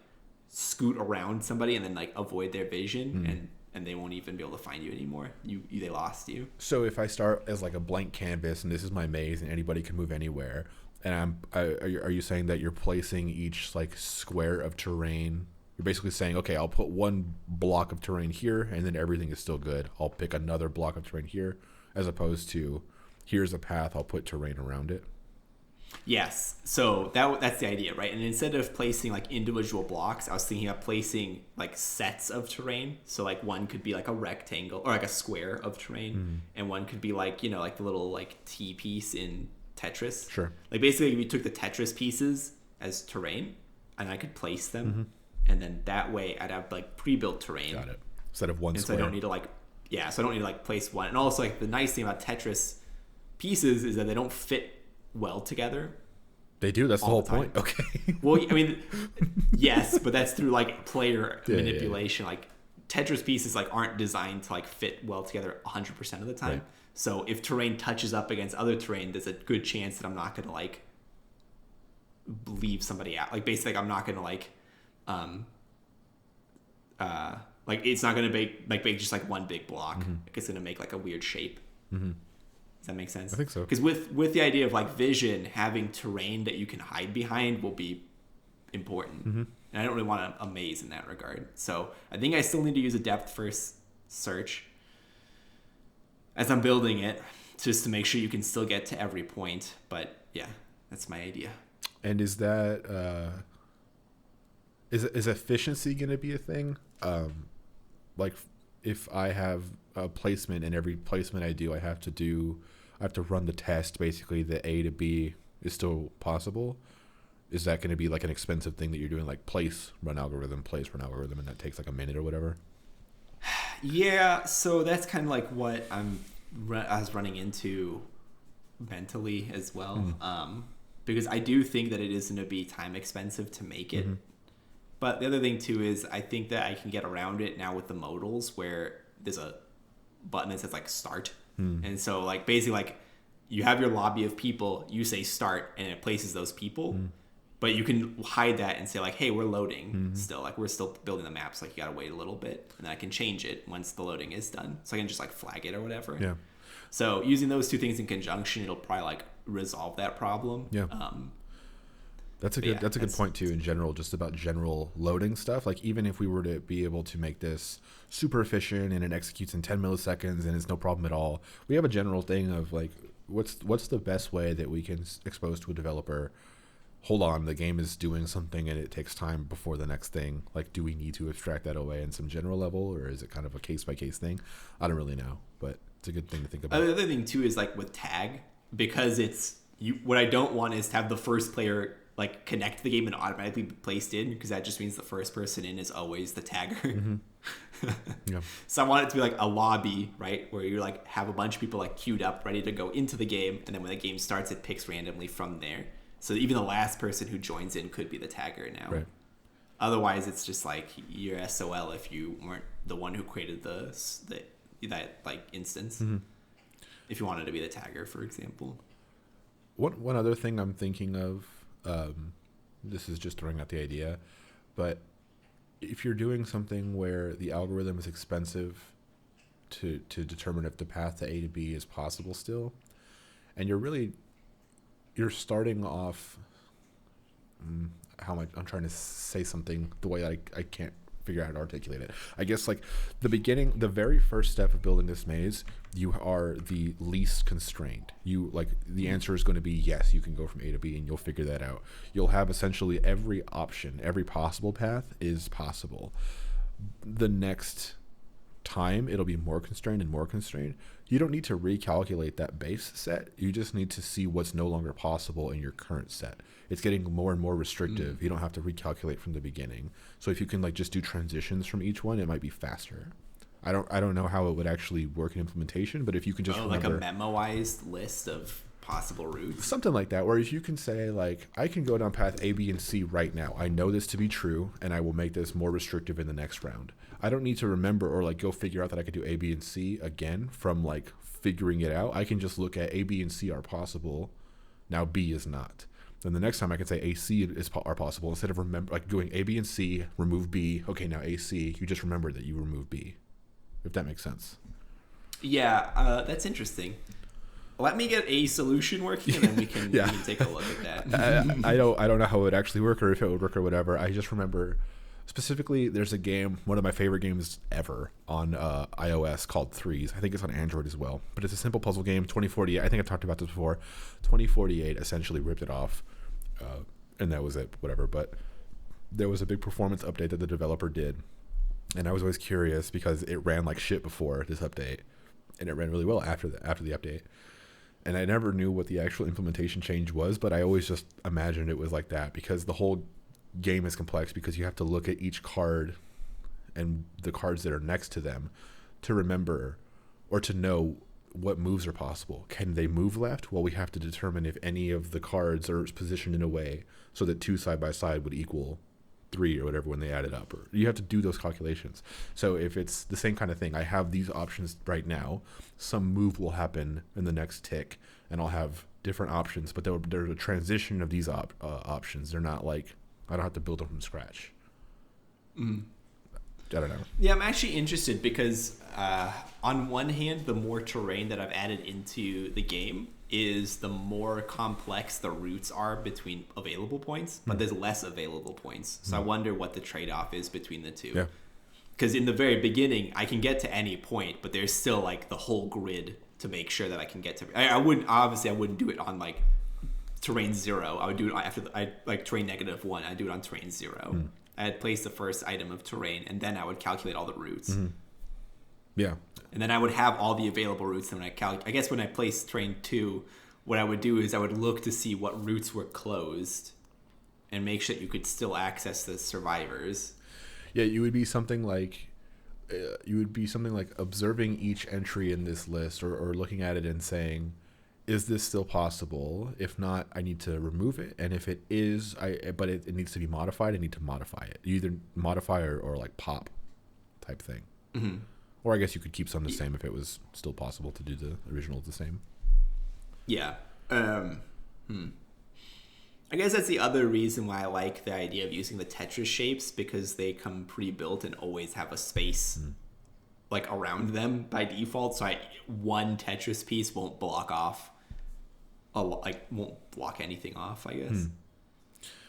scoot around somebody and then like avoid their vision, and they won't even be able to find you anymore. They lost you. So if I start as like a blank canvas and this is my maze and anybody can move anywhere, and are you saying that you're placing each like square of terrain? You're basically saying, okay, I'll put one block of terrain here and then everything is still good. I'll pick another block of terrain here, as opposed to here's a path, I'll put terrain around it. Yes. So that's the idea, right? And instead of placing like individual blocks, I was thinking of placing like sets of terrain. So like one could be like a rectangle or like a square of terrain, and one could be like, like the little like T piece in Tetris. Sure. Like basically we took the Tetris pieces as terrain and I could place them. Mm-hmm. And then that way I'd have like pre-built terrain. Got it. Instead of one and square. So I don't need to place one. And also like the nice thing about Tetris pieces is that they don't fit well together. They do. That's the whole time. point. Okay. Well, I mean, yes, but that's through like player manipulation. Yeah. Like Tetris pieces like aren't designed to like fit well together 100% of the time. Right. So if terrain touches up against other terrain, there's a good chance that I'm not going to like leave somebody out. Like basically, like, I'm not going to like it's not going to make just like one big block. Mm-hmm. Like, it's going to make like a weird shape. Mm-hmm. Does that make sense? I think so. Because with the idea of like vision, having terrain that you can hide behind will be important. Mm-hmm. And I don't really want a maze in that regard. So I think I still need to use a depth first search as I'm building it, just to make sure you can still get to every point. But yeah, that's my idea. And is that is efficiency going to be a thing? Like if I have a placement and every placement I do, I have to run the test basically that A to B is still possible. Is that going to be like an expensive thing that you're doing, like place, run algorithm, and that takes like a minute or whatever? Yeah, so that's kind of like what I was running into mentally as well. Because I do think that it is going to be time expensive to make it. Mm-hmm. But the other thing too is I think that I can get around it now with the modals where there's a button that says like start. And so like basically like you have your lobby of people, you say start and it places those people. But you can hide that and say like, hey, we're loading still. Like we're still building the maps. Like you got to wait a little bit. And then I can change it once the loading is done. So I can just like flag it or whatever. Yeah. So using those two things in conjunction, it'll probably like resolve that problem. Yeah. That's a good point too in general, just about general loading stuff. Like even if we were to be able to make this super efficient and it executes in 10 milliseconds and it's no problem at all, we have a general thing of like, what's the best way that we can expose to a developer, hold on, the game is doing something and it takes time before the next thing. Like, do we need to abstract that away in some general level, or is it kind of a case-by-case thing? I don't really know, but it's a good thing to think about. The other thing, too, is, like, with tag, because it's... what I don't want is to have the first player, like, connect to the game and automatically be placed in, because that just means the first person in is always the tagger. Mm-hmm. Yeah. So I want it to be, like, a lobby, right, where you, like, have a bunch of people, like, queued up, ready to go into the game, and then when the game starts, it picks randomly from there. So even the last person who joins in could be the tagger now. Right. Otherwise, it's just like you're SOL if you weren't the one who created that like instance. Mm-hmm. If you wanted to be the tagger, for example. One other thing I'm thinking of, this is just throwing out the idea, but if you're doing something where the algorithm is expensive to determine if the path to A to B is possible still, and you're starting off, I'm trying to say something the way I can't figure out how to articulate it. I guess like the very first step of building this maze, you are the least constrained. You like the answer is going to be yes, you can go from A to B and you'll figure that out. You'll have essentially every option, every possible path is possible. The next time it'll be more constrained and more constrained. You don't need to recalculate that base set. You just need to see what's no longer possible in your current set. It's getting more and more restrictive. You don't have to recalculate from the beginning. So if you can like just do transitions from each one, it might be faster. I don't know how it would actually work in implementation, but if you can just remember, like a memoized list of possible routes, something like that, where if you can say like, I can go down path A, B, and C right now. I know this to be true, and I will make this more restrictive in the next round. I don't need to remember or like go figure out that I could do A, B, and C again from like figuring it out. I can just look at A, B, and C are possible. Now B is not. Then the next time I can say A, C are possible instead of like going A, B, and C, remove B. Okay, now A, C. You just remember that you remove B. If that makes sense. Yeah, that's interesting. Let me get a solution working, and then we can, we can take a look at that. I don't know how it would actually work or if it would work or whatever. I just remember specifically there's a game, one of my favorite games ever on iOS called Threes. I think it's on Android as well. But it's a simple puzzle game, 2048. I think I've talked about this before. 2048 essentially ripped it off, and that was it, whatever. But there was a big performance update that the developer did. And I was always curious because it ran like shit before this update. And it ran really well after the update. And I never knew what the actual implementation change was, but I always just imagined it was like that, because the whole game is complex, because you have to look at each card and the cards that are next to them to remember or to know what moves are possible. Can they move left? Well, we have to determine if any of the cards are positioned in a way so that 2 side by side would equal 3 or whatever when they add it up. Or you have to do those calculations. So if it's the same kind of thing, I have these options right now, some move will happen in the next tick, and I'll have different options, but there's a transition of these options. They're not like, I don't have to build them from scratch. I don't know. Yeah, I'm actually interested because on one hand, the more terrain that I've added into the game is the more complex the routes are between available points, but there's less available points. So I wonder what the trade-off is between the two. Yeah. Because in the very beginning, I can get to any point, but there's still like the whole grid to make sure that I can get to. I wouldn't do it on like terrain 0. I would do it after terrain -1. I'd do it on terrain 0. I'd place the first item of terrain, and then I would calculate all the routes. Yeah. And then I would have all the available routes. And I guess when I placed terrain 2, what I would do is I would look to see what routes were closed and make sure that you could still access the survivors. Yeah, you would be something like observing each entry in this list, or looking at it and saying, is this still possible? If not, I need to remove it. And if it is, but it needs to be modified, I need to modify it. You either modify or like pop type thing. Mm-hmm. Or I guess you could keep some the same if it was still possible to do the original the same. Yeah. I guess that's the other reason why I like the idea of using the Tetris shapes, because they come pre-built and always have a space like around them by default. So one Tetris piece won't block off. Won't block anything off, I guess.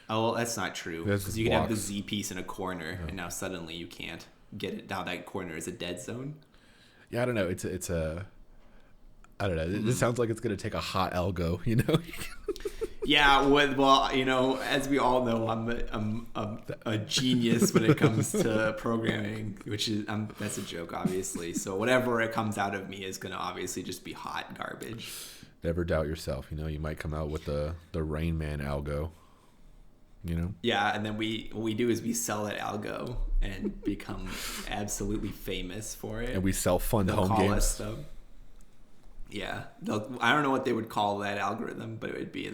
Oh, well, that's not true, because you can have the Z piece in a corner, and now suddenly you can't get it. Now that corner is a dead zone. Yeah, I don't know. It's a I don't know. This sounds like it's gonna take a hot algo, you know. Yeah, well, you know, as we all know, I'm a genius when it comes to programming, which is that's a joke, obviously. So whatever it comes out of me is gonna obviously just be hot garbage. Never doubt yourself. You know, you might come out with the Rain Man algo. You know. Yeah, and then what we do is we sell that algo and become absolutely famous for it. And we self-fund home games. Yeah, I don't know what they would call that algorithm, but it would be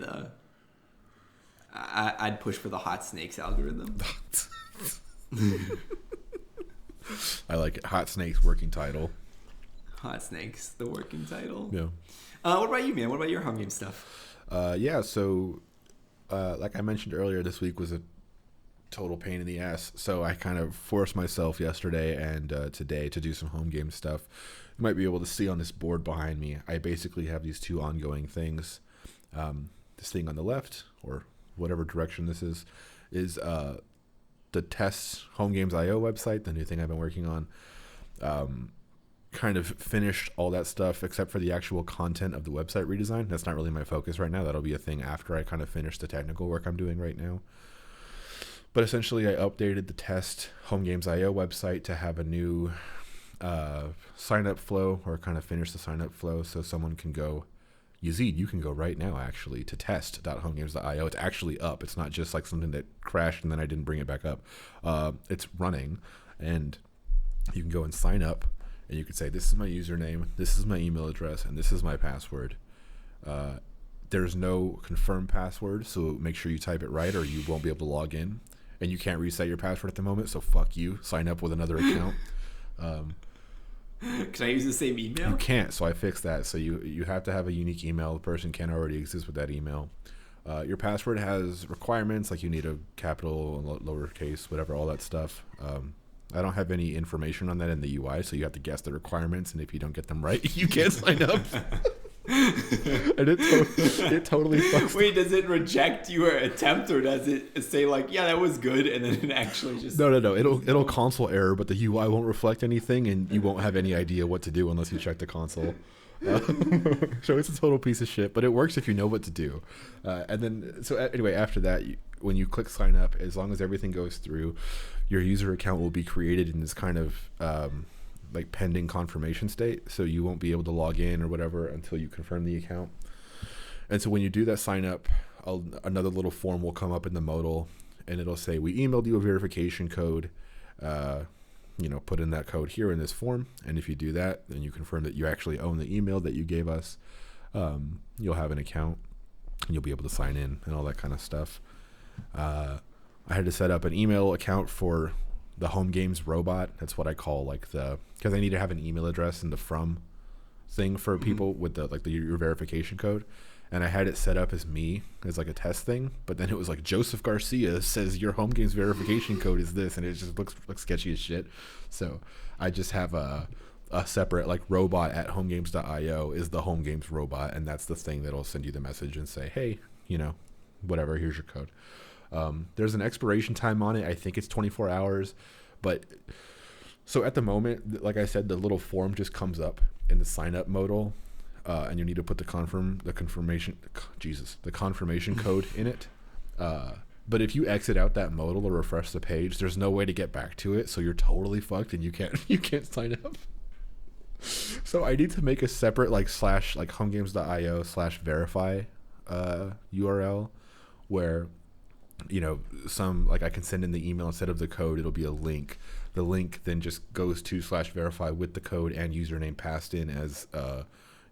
I'd push for the Hot Snakes algorithm. I like it. Hot Snakes working title. Hot Snakes, the working title. Yeah. What about you, man? What about your home game stuff? Yeah, so like I mentioned earlier, this week was a total pain in the ass. So I kind of forced myself yesterday and today to do some home game stuff. You might be able to see on this board behind me, I basically have these two ongoing things. This thing on the left, or whatever direction this is the test Home Games IO website, the new thing I've been working on. Kind of finished all that stuff except for the actual content of the website redesign. That's not really my focus right now. That'll be a thing after I kind of finish the technical work I'm doing right now. But essentially, I updated the test Home Games IO website to have a new sign-up flow, or kind of finish the sign-up flow, so someone can go, Yazeed, you can go right now, actually, to test.homegames.io. It's actually up. It's not just like something that crashed and then I didn't bring it back up. It's running, and you can go and sign up, and you can say, this is my username, this is my email address, and this is my password. There's no confirmed password, so make sure you type it right or you won't be able to log in. And you can't reset your password at the moment, so fuck you. Sign up with another account. Can I use the same email? You can't, so I fixed that. So you have to have a unique email. The person can't already exist with that email. Your password has requirements, like you need a capital, lowercase, whatever, all that stuff. I don't have any information on that in the UI, so you have to guess the requirements, and if you don't get them right, you can't sign up. And it totally fucks. Wait, does it reject your attempt, or does it say like, yeah, that was good, and then it actually just... No. It'll console error, but the UI won't reflect anything, and you won't have any idea what to do unless you check the console. So it's a total piece of shit, but it works if you know what to do. And then, so anyway, after that, when you click sign up, as long as everything goes through, your user account will be created in this kind of like pending confirmation state, so you won't be able to log in or whatever until you confirm the account. And so when you do that sign up, another little form will come up in the modal, and it'll say, we emailed you a verification code. Put in that code here in this form. And if you do that, then you confirm that you actually own the email that you gave us. You'll have an account, and you'll be able to sign in and all that kind of stuff. I had to set up an email account for the home games robot. That's what I call because I need to have an email address in the from thing for people with your verification code. And I had it set up as me, as like a test thing, but then it was like Joseph Garcia says your home games verification code is this, and it just looks sketchy as shit. So I just have a separate like robot at homegames.io is the home games robot, and that's the thing that'll send you the message and say, hey, whatever, here's your code. There's an expiration time on it. I think it's 24 hours, but so at the moment, like I said, the little form just comes up in the sign up modal. And you need to put the confirmation code in it. But if you exit out that modal or refresh the page, there's no way to get back to it. So you're totally fucked, and you can't sign up. So I need to make a separate homegames.io/verify URL where I can send in the email instead of the code. It'll be a link. The link then just goes to /verify with the code and username passed in as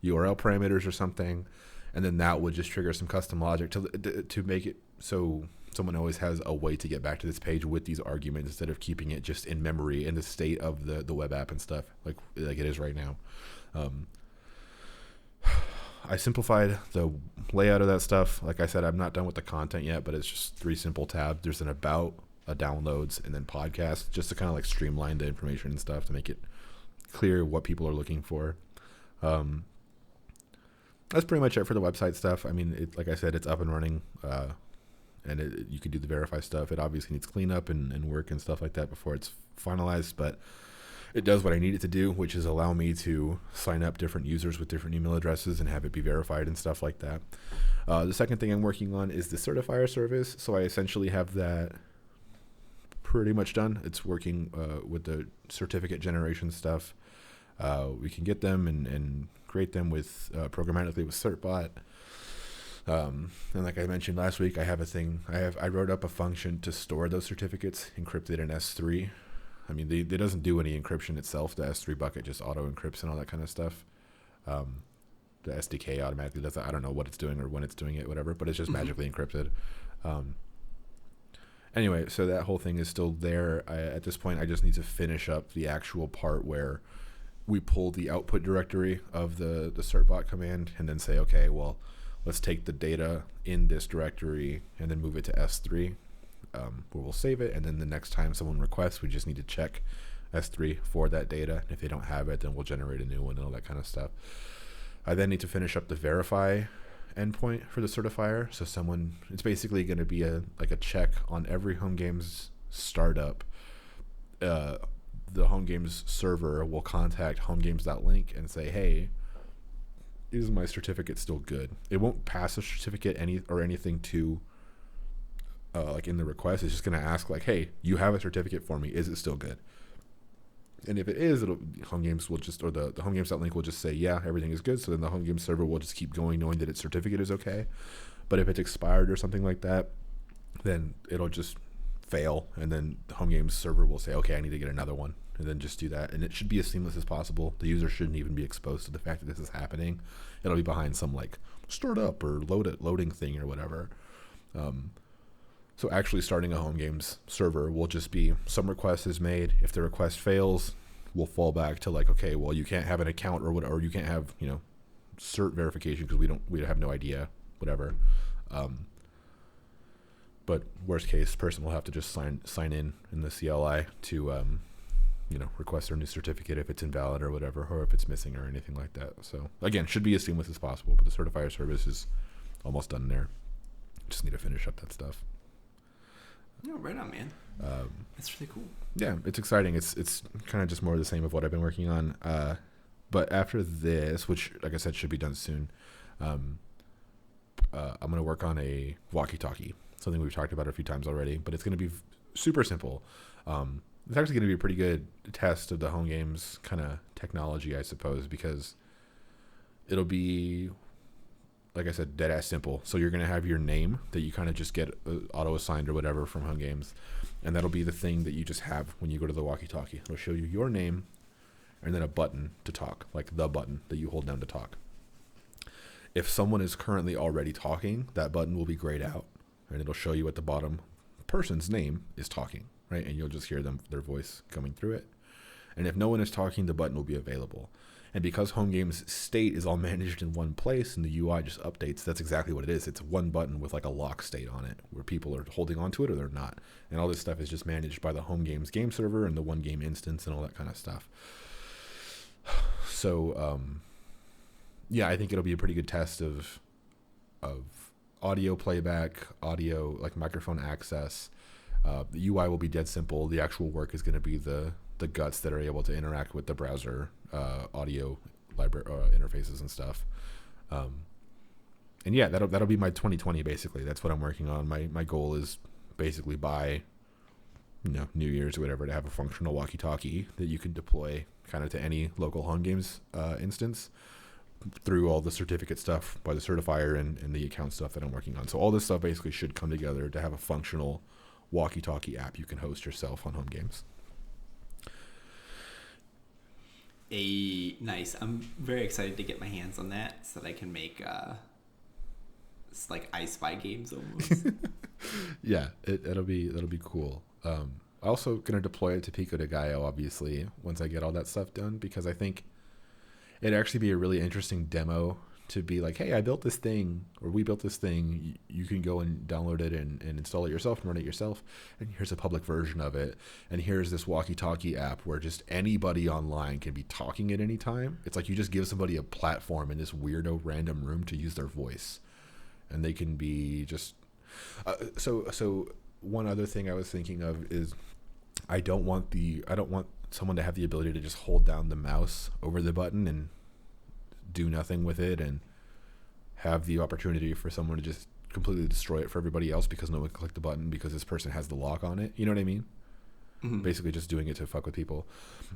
URL parameters or something, and then that would just trigger some custom logic to make it so someone always has a way to get back to this page with these arguments instead of keeping it just in memory in the state of the web app and stuff like it is right now. I simplified the layout of that stuff. Like I said, I'm not done with the content yet, but it's just 3 simple tabs. There's an about, a downloads, and then podcast, just to kind of like streamline the information and stuff to make it clear what people are looking for. That's pretty much it for the website stuff. I mean, like I said, it's up and running, and you can do the verify stuff. It obviously needs cleanup and work and stuff like that before it's finalized, but it does what I need it to do, which is allow me to sign up different users with different email addresses and have it be verified and stuff like that. The second thing I'm working on is the certifier service. So I essentially have that pretty much done. It's working with the certificate generation stuff. We can get them and create them with programmatically with CertBot. And like I mentioned last week, I have a thing. I wrote up a function to store those certificates encrypted in S3. I mean, it doesn't do any encryption itself. The S3 bucket just auto encrypts and all that kind of stuff. The SDK automatically does that. I don't know what it's doing or when it's doing it, whatever, but it's just magically encrypted. Anyway, so that whole thing is still there. At this point, I just need to finish up the actual part where we pull the output directory of the certbot command and then say, okay, well, let's take the data in this directory and then move it to S3, where we'll save it. And then the next time someone requests, we just need to check S3 for that data. And if they don't have it, then we'll generate a new one and all that kind of stuff. I then need to finish up the verify endpoint for the certifier. So it's basically going to be a check on every home games startup. The home games server will contact homegames.link and say, hey, is my certificate still good? It won't pass a certificate anything to in the request. It's just going to ask like, hey, you have a certificate for me. Is it still good? And if it is, home games will just, or the homegames.link will just say, yeah, everything is good. So then the home games server will just keep going knowing that its certificate is okay. But if it's expired or something like that, then it'll just fail, and then the home games server will say, okay, I need to get another one, and then just do that. And it should be as seamless as possible. The user shouldn't even be exposed to the fact that this is happening. It'll be behind some like startup or loading thing or whatever. So actually starting a home games server will just be some request is made. If the request fails, we'll fall back to like, okay, well, you can't have an account or whatever, or you can't have, cert verification because we have no idea, whatever. But worst case, person will have to just sign in the CLI to, request their new certificate if it's invalid or whatever, or if it's missing or anything like that. So again, should be as seamless as possible, but the certifier service is almost done there. Just need to finish up that stuff. Yeah, right on, man. That's really cool. Yeah, it's exciting. It's kind of just more of the same of what I've been working on. But after this, which like I said should be done soon, I'm going to work on a walkie-talkie. Something we've talked about a few times already, but it's going to be super simple. It's actually going to be a pretty good test of the home games kind of technology, I suppose, because it'll be like I said, dead ass simple. So you're going to have your name that you kind of just get auto assigned or whatever from home games. And that'll be the thing that you just have when you go to the walkie-talkie. It'll show you your name and then a button to talk, like the button that you hold down to talk. If someone is currently already talking, that button will be grayed out and it'll show you at the bottom person's name is talking, right? And you'll just hear their voice coming through it. And if no one is talking, the button will be available. And because home games state is all managed in one place and the UI just updates, that's exactly what it is. It's one button with like a lock state on it where people are holding onto it or they're not. And all this stuff is just managed by the home games game server and the one game instance and all that kind of stuff. So, yeah, I think it'll be a pretty good test of audio playback, audio, like microphone access. The UI will be dead simple. The actual work is going to be the guts that are able to interact with the browser audio library interfaces and stuff. And yeah, that'll be my 2020 basically. That's what I'm working on. My goal is basically by New Year's or whatever to have a functional walkie-talkie that you can deploy kind of to any local home games instance through all the certificate stuff by the certifier and the account stuff that I'm working on. So all this stuff basically should come together to have a functional walkie-talkie app you can host yourself on home games. Nice. I'm very excited to get my hands on that so that I can make it's like I Spy games almost. Yeah, that'll be cool. Also gonna deploy it to Pico de Gallo obviously once I get all that stuff done, because I think it'd actually be a really interesting demo to be like, hey, I built this thing, or we built this thing. You can go and download it and install it yourself and run it yourself. And here's a public version of it. And here's this walkie-talkie app where just anybody online can be talking at any time. It's like you just give somebody a platform in this weirdo random room to use their voice. And they can be just... So one other thing I was thinking of is I don't want someone to have the ability to just hold down the mouse over the button and do nothing with it and have the opportunity for someone to just completely destroy it for everybody else because no one clicked the button because this person has the lock on it. You know what I mean? Mm-hmm. Basically just doing it to fuck with people.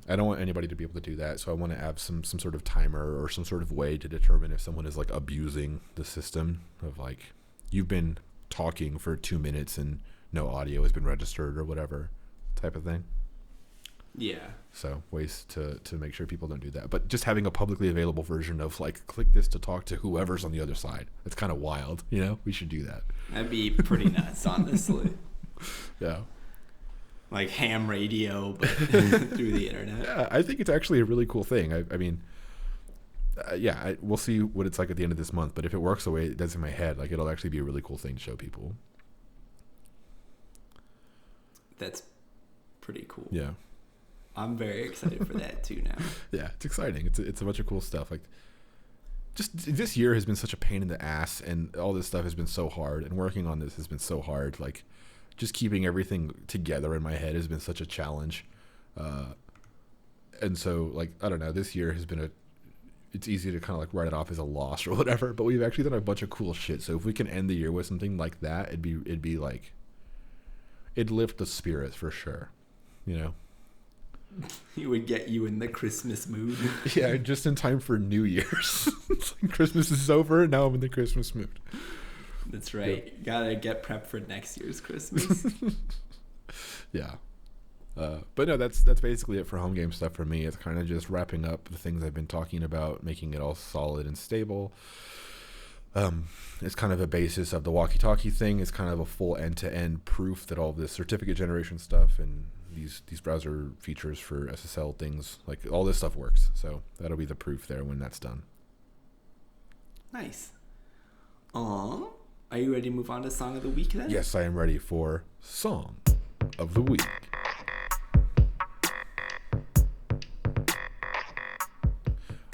I don't want anybody to be able to do that. So I want to have some sort of timer or some sort of way to determine if someone is like abusing the system of like, you've been talking for 2 minutes and no audio has been registered or whatever type of thing. Yeah. So ways to make sure people don't do that. But just having a publicly available version of like, click this to talk to whoever's on the other side. It's kind of wild, We should do that. That'd be pretty nuts, honestly. Yeah. Like ham radio, but through the internet. Yeah, I think it's actually a really cool thing. I mean, we'll see what it's like at the end of this month. But if it works the way it does in my head, like it'll actually be a really cool thing to show people. That's pretty cool. Yeah. I'm very excited for that too now. Yeah, it's exciting. It's a bunch of cool stuff. Like, just this year has been such a pain in the ass, and all this stuff has been so hard, and working on this has been so hard. Like, just keeping everything together in my head has been such a challenge. And so, like, I don't know, this year has been it's easy to kind of like write it off as a loss or whatever, but we've actually done a bunch of cool shit. So if we can end the year with something like that, it'd be like, it'd lift the spirits for sure, It would get you in the Christmas mood. Yeah, just in time for New Year's. Christmas is over, and now I'm in the Christmas mood. That's right. Yep. Gotta get prepped for next year's Christmas. Yeah. But no, that's basically it for home game stuff for me. It's kind of just wrapping up the things I've been talking about, making it all solid and stable. It's kind of a basis of the walkie-talkie thing. It's kind of a full end-to-end proof that all this certificate generation stuff and these browser features for SSL things, like all this stuff works. So that'll be the proof there when that's done. Nice. Are you ready to move on to Song of the Week then? Yes, I am ready for Song of the Week.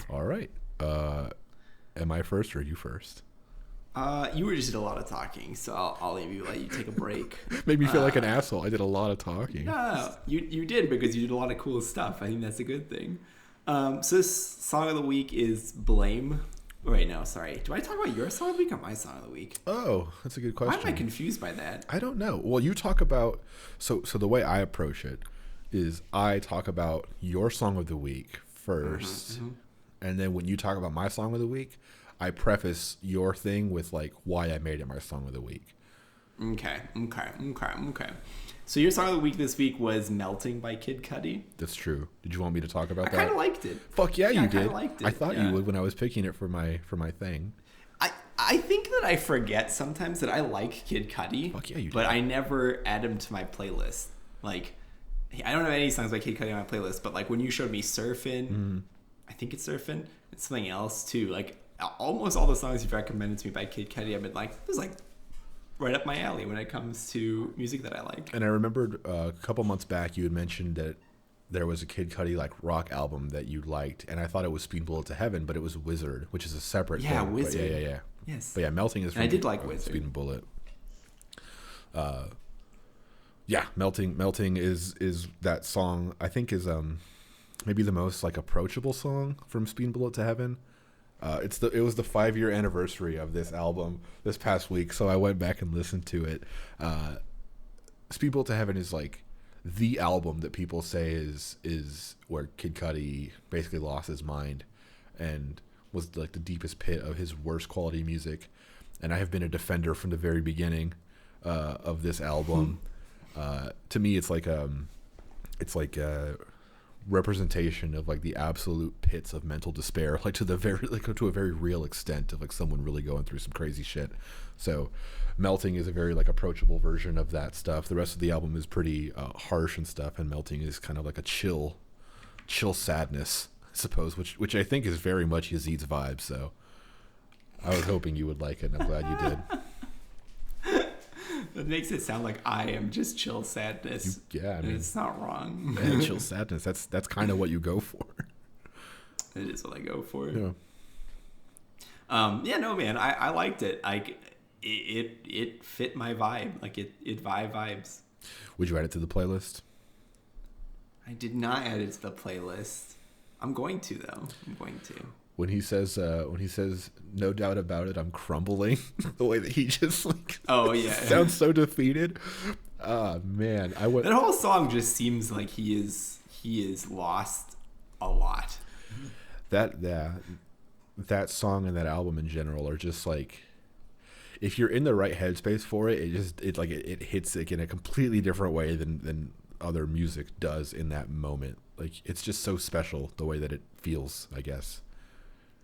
All right. Am I first or you first? You just did a lot of talking, so I'll let you take a break. Made me feel like an asshole. I did a lot of talking. No, you did because you did a lot of cool stuff. I think that's a good thing. So this Song of the Week is Blame. Wait, no, sorry. Do I talk about your Song of the Week or my Song of the Week? Oh, that's a good question. Why am I confused by that? I don't know. Well, you talk about... So the way I approach it is I talk about your Song of the Week first, and then when you talk about my Song of the Week, I preface your thing with like why I made it my song of the week. Okay. So your song of the week this week was "Melting" by Kid Cudi. That's true. Did you want me to talk about that? I kind of liked it. Fuck yeah, you did. Liked it. I thought you would when I was picking it for my thing. I think that I forget sometimes that I like Kid Cudi. Fuck yeah, you do. But I never add him to my playlist. Like, I don't have any songs by Kid Cudi on my playlist, but like when you showed me Surfin', I think it's Surfin', it's something else too. Like almost all the songs you've recommended to me by Kid Cudi, I've been like, this is like right up my alley when it comes to music that I like. And I remembered a couple months back you had mentioned that there was a Kid Cudi like rock album that you liked, and I thought it was Speedin Bullet to Heaven, but it was Wizard, which is a separate thing. Yeah, Wizard. Yeah. Yes. But yeah, Melting is from I did like Wizard. Speedin Bullet. Yeah, Melting is that song I think is maybe the most like approachable song from Speedin Bullet to Heaven. It was the 5-year anniversary of this album this past week, so I went back and listened to it. Speedin Bullet to Heaven is like the album that people say is where Kid Cudi basically lost his mind and was like the deepest pit of his worst quality music. And I have been a defender from the very beginning of this album. To me, it's like a representation of like the absolute pits of mental despair, like to a very real extent of like someone really going through some crazy shit. So Melting is a very like approachable version of that stuff. The rest of the album is pretty harsh and stuff, and Melting is kind of like a chill sadness, I suppose, which I think is very much Yazeed's vibe. So I was hoping you would like it, and I'm glad you did. It makes it sound like I am just chill sadness. Yeah, I mean, it's not wrong. Man, chill sadness. That's kind of what you go for. It is what I go for. Yeah. Yeah, no, man, I liked it. It fit my vibe. Like it vibes. Would you add it to the playlist? I did not add it to the playlist. I'm going to though. When he says no doubt about it, I'm crumbling, the way that he just like sounds so defeated. Man, that whole song just seems like he is lost a lot. That song and that album in general are just like, if you're in the right headspace for it, it hits like in a completely different way than other music does in that moment. Like it's just so special the way that it feels, I guess.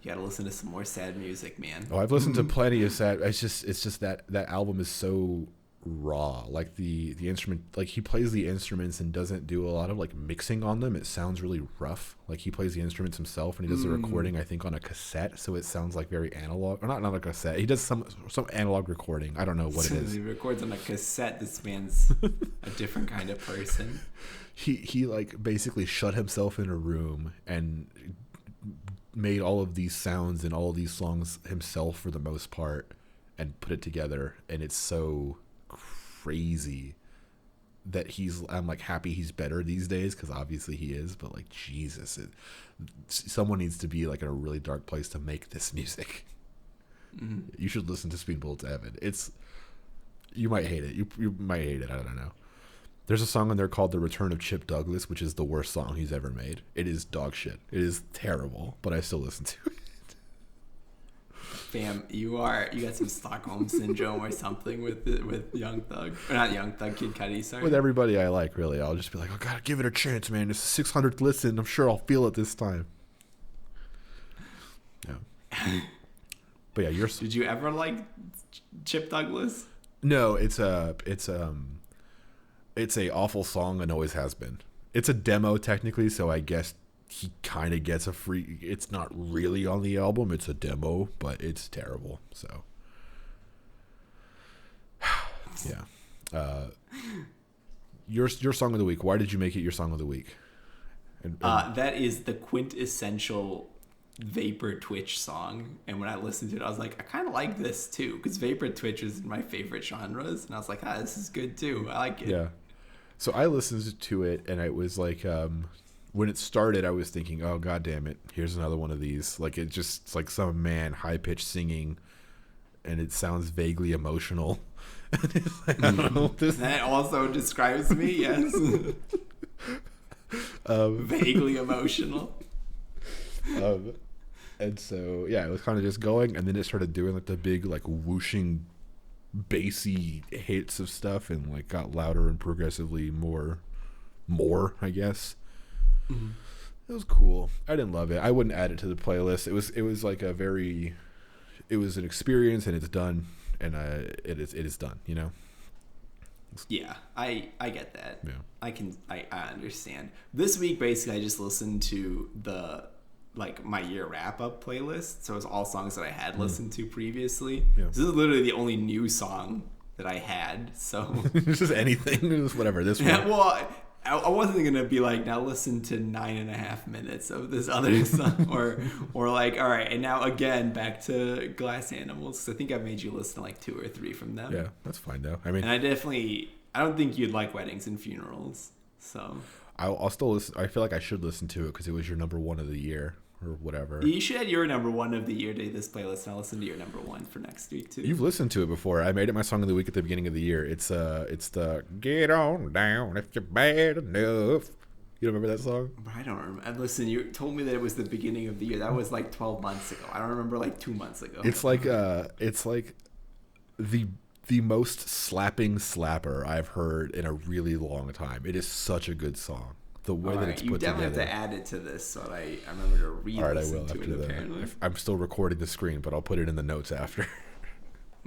You gotta listen to some more sad music, man. Oh, I've listened to plenty of sad. It's just that album is so raw. Like the instrument, like he plays the instruments and doesn't do a lot of like mixing on them. It sounds really rough. Like he plays the instruments himself, and he does the recording, I think, on a cassette, so it sounds like very analog. Or not on a cassette. He does some analog recording. I don't know what it is. He records on a cassette. This man's a different kind of person. He like basically shut himself in a room and made all of these sounds and all of these songs himself for the most part and put it together, and it's so crazy that I'm like happy he's better these days, because obviously he is, but like Jesus, someone needs to be like in a really dark place to make this music. You should listen to Speedin Bullet to Heaven. You might hate it. You might hate it. I don't know. There's a song on there called The Return of Chip Douglas, which is the worst song he's ever made. It is dog shit. It is terrible, but I still listen to it. Fam, you got some Stockholm syndrome or something with Young Thug. Or not Young Thug, Kid Cudi, sorry. With everybody I like, really. I'll just be like, I gotta give it a chance, man. It's the 600th listen. I'm sure I'll feel it this time. Yeah. But yeah, Did you ever like Chip Douglas? No, it's a awful song and always has been. It's a demo technically, so I guess he kind of gets a free. It's not really on the album. It's a demo, but it's terrible. So yeah. Your song of the week. Why did you make it your song of the week? That is the quintessential Vapor Twitch song, and when I listened to it, I was like, I kind of like this too, because Vapor Twitch is my favorite genres, and I was like, this is good too. I like it. Yeah. So I listened to it, and it was like, when it started, I was thinking, oh god damn it, here's another one of these. Like it's like some man high pitched singing, and it sounds vaguely emotional. Like, I don't know, that also describes me. Yes. Vaguely emotional. And so, yeah, it was kind of just going, and then it started doing like the big, like whooshing, bassy hits of stuff, and like got louder and progressively more, I guess. Mm-hmm. It was cool. I didn't love it. I wouldn't add it to the playlist. It was like it was an experience, and it's done, and it is done. You know. Yeah, I get that. Yeah. I understand. This week, basically, I just listened to my year wrap up playlist. So it was all songs that I had listened to previously. Yeah. This is literally the only new song that I had. So it's just anything. It was whatever. This one. Yeah, well, I wasn't gonna be like, now listen to 9.5 minutes of this other song, or like, all right, and now again back to Glass Animals. 'Cause I think I made you listen to like 2 or 3 from them. Yeah, that's fine though. I mean, and I don't think you'd like Weddings and Funerals, so I'll still listen. I feel like I should listen to it because it was your number 1 of the year or whatever. You should add your number 1 of the year to this playlist, and I'll listen to your number 1 for next week too. You've listened to it before. I made it my song of the week at the beginning of the year. It's the Get On Down If You're Bad Enough. You don't remember that song? I don't remember. And listen, you told me that it was the beginning of the year. That was like 12 months ago. I don't remember like 2 months ago. It's like the most slapping slapper I've heard in a really long time. It is such a good song. The way that it's put together. You definitely have to add it to this so that I remember to re-listen to it, apparently. I'm still recording the screen, but I'll put it in the notes after.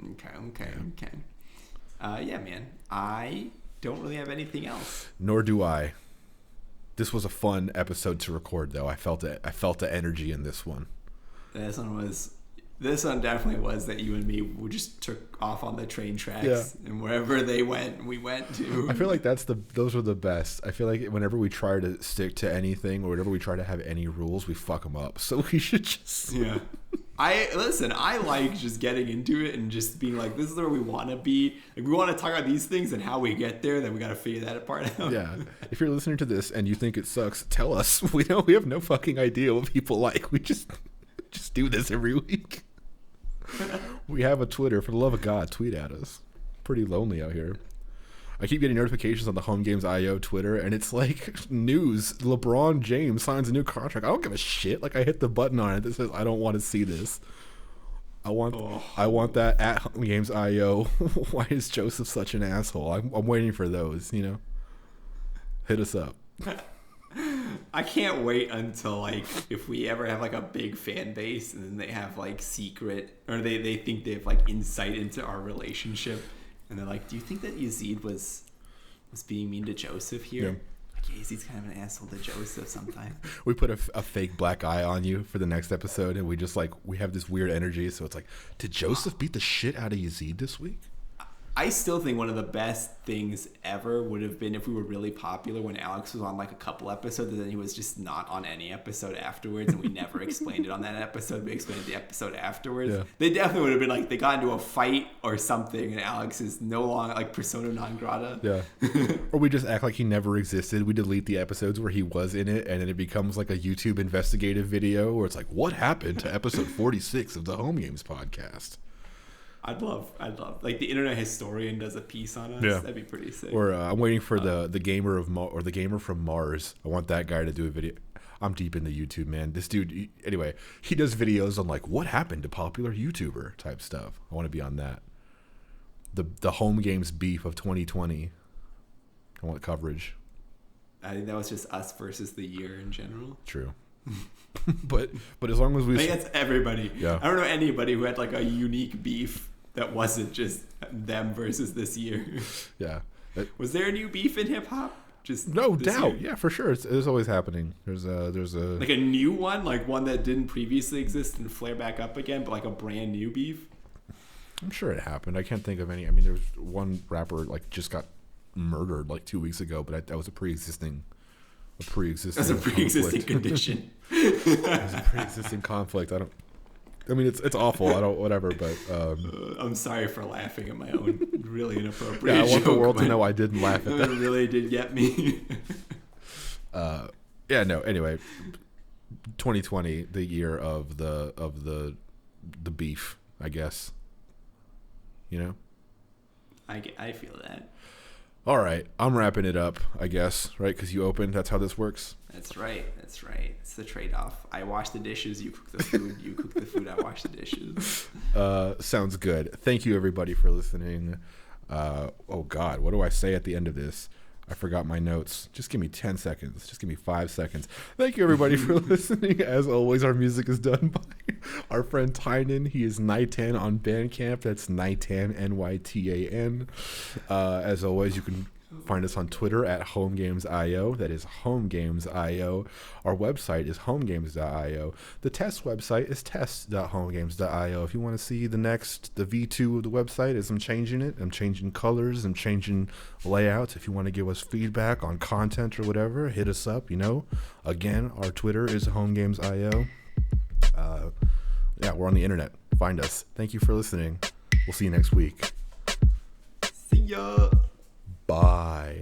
Okay. Yeah, man. I don't really have anything else. Nor do I. This was a fun episode to record, though. I felt it. I felt the energy in this one. This one definitely was that you and me we just took off on the train tracks, and wherever they went, we went to. I feel like those were the best. I feel like whenever we try to stick to anything or whenever we try to have any rules, we fuck them up. So we should just. Yeah. I like just getting into it and just being like, this is where we want to be. Like, we want to talk about these things and how we get there. Then we got to figure that part out. Yeah. If you're listening to this and you think it sucks, tell us. We have no fucking idea what people like. We just do this every week. We have a Twitter. For the love of God, tweet at us. Pretty lonely out here. I keep getting notifications on the Home Games IO Twitter, and it's like news. LeBron James signs a new contract. I don't give a shit. Like, I hit the button on it that says I don't want to see this. I want that at Home Games IO. Why is Joseph such an asshole? I'm waiting for those. You know, hit us up. I can't wait until, like, if we ever have like a big fan base and then they have like secret, or they think they have like insight into our relationship, and they're like, do you think that Yazeed was being mean to Joseph here? Yeah. Like, yeah, Yazeed's kind of an asshole to Joseph sometimes. We put a fake black eye on you for the next episode, and we have this weird energy, so it's like, did Joseph beat the shit out of Yazeed this week? I still think one of the best things ever would have been if we were really popular when Alex was on like a couple episodes and then he was just not on any episode afterwards, and we never explained it on that episode. We explained the episode afterwards. Yeah. They definitely would have been like, they got into a fight or something and Alex is no longer like persona non grata. Yeah. Or we just act like he never existed. We delete the episodes where he was in it, and then it becomes like a YouTube investigative video where it's like, what happened to episode 46 of the Home Games podcast? I'd love like the internet historian does a piece on us. Yeah. That'd be pretty sick. Or I'm waiting for the gamer or the gamer from Mars. I want that guy to do a video. I'm deep into YouTube, man. This dude, anyway, he does videos on like what happened to popular YouTuber type stuff. I want to be on that. The Home Games beef of 2020. I want coverage. I think that was just us versus the year in general. True. but as long as we, I think that's everybody. Yeah. I don't know anybody who had like a unique beef that wasn't just them versus this year. Yeah. Was there a new beef in hip hop? Just no doubt. Year? Yeah, for sure. It's always happening. There's a like a new one, like one that didn't previously exist and flare back up again, but like a brand new beef. I'm sure it happened. I can't think of any. I mean, there's one rapper like just got murdered like 2 weeks ago, but that was a pre-existing. That's a pre-existing condition. It's a pre-existing conflict. I mean, it's awful. I don't, whatever, but I'm sorry for laughing at my own really inappropriate joke. Yeah, I want the world to but know I didn't laugh at that. It really did get me. Yeah, no. Anyway, 2020, the year of the beef, I guess. You know. I feel that. All right, I'm wrapping it up, I guess, right? Because you opened. That's how this works. That's right. That's right. It's the trade-off. I wash the dishes. You cook the food. You cook the food. I wash the dishes. Sounds good. Thank you, everybody, for listening. Oh, God, what do I say at the end of this? I forgot my notes. Just give me 10 seconds. Just give me 5 seconds. Thank you, everybody, for listening. As always, our music is done by our friend Tynan. He is Nitan on Bandcamp. That's Nitan, Nytan. As always, you can find us on Twitter at HomeGamesIO. That is HomeGamesIO. Our website is HomeGames.io. The test website is test.homegames.io. If you want to see the V2 of the website, as I'm changing it, I'm changing colors, I'm changing layouts. If you want to give us feedback on content or whatever, hit us up, Again, our Twitter is HomeGamesIO. Yeah, we're on the internet. Find us. Thank you for listening. We'll see you next week. See ya. Bye.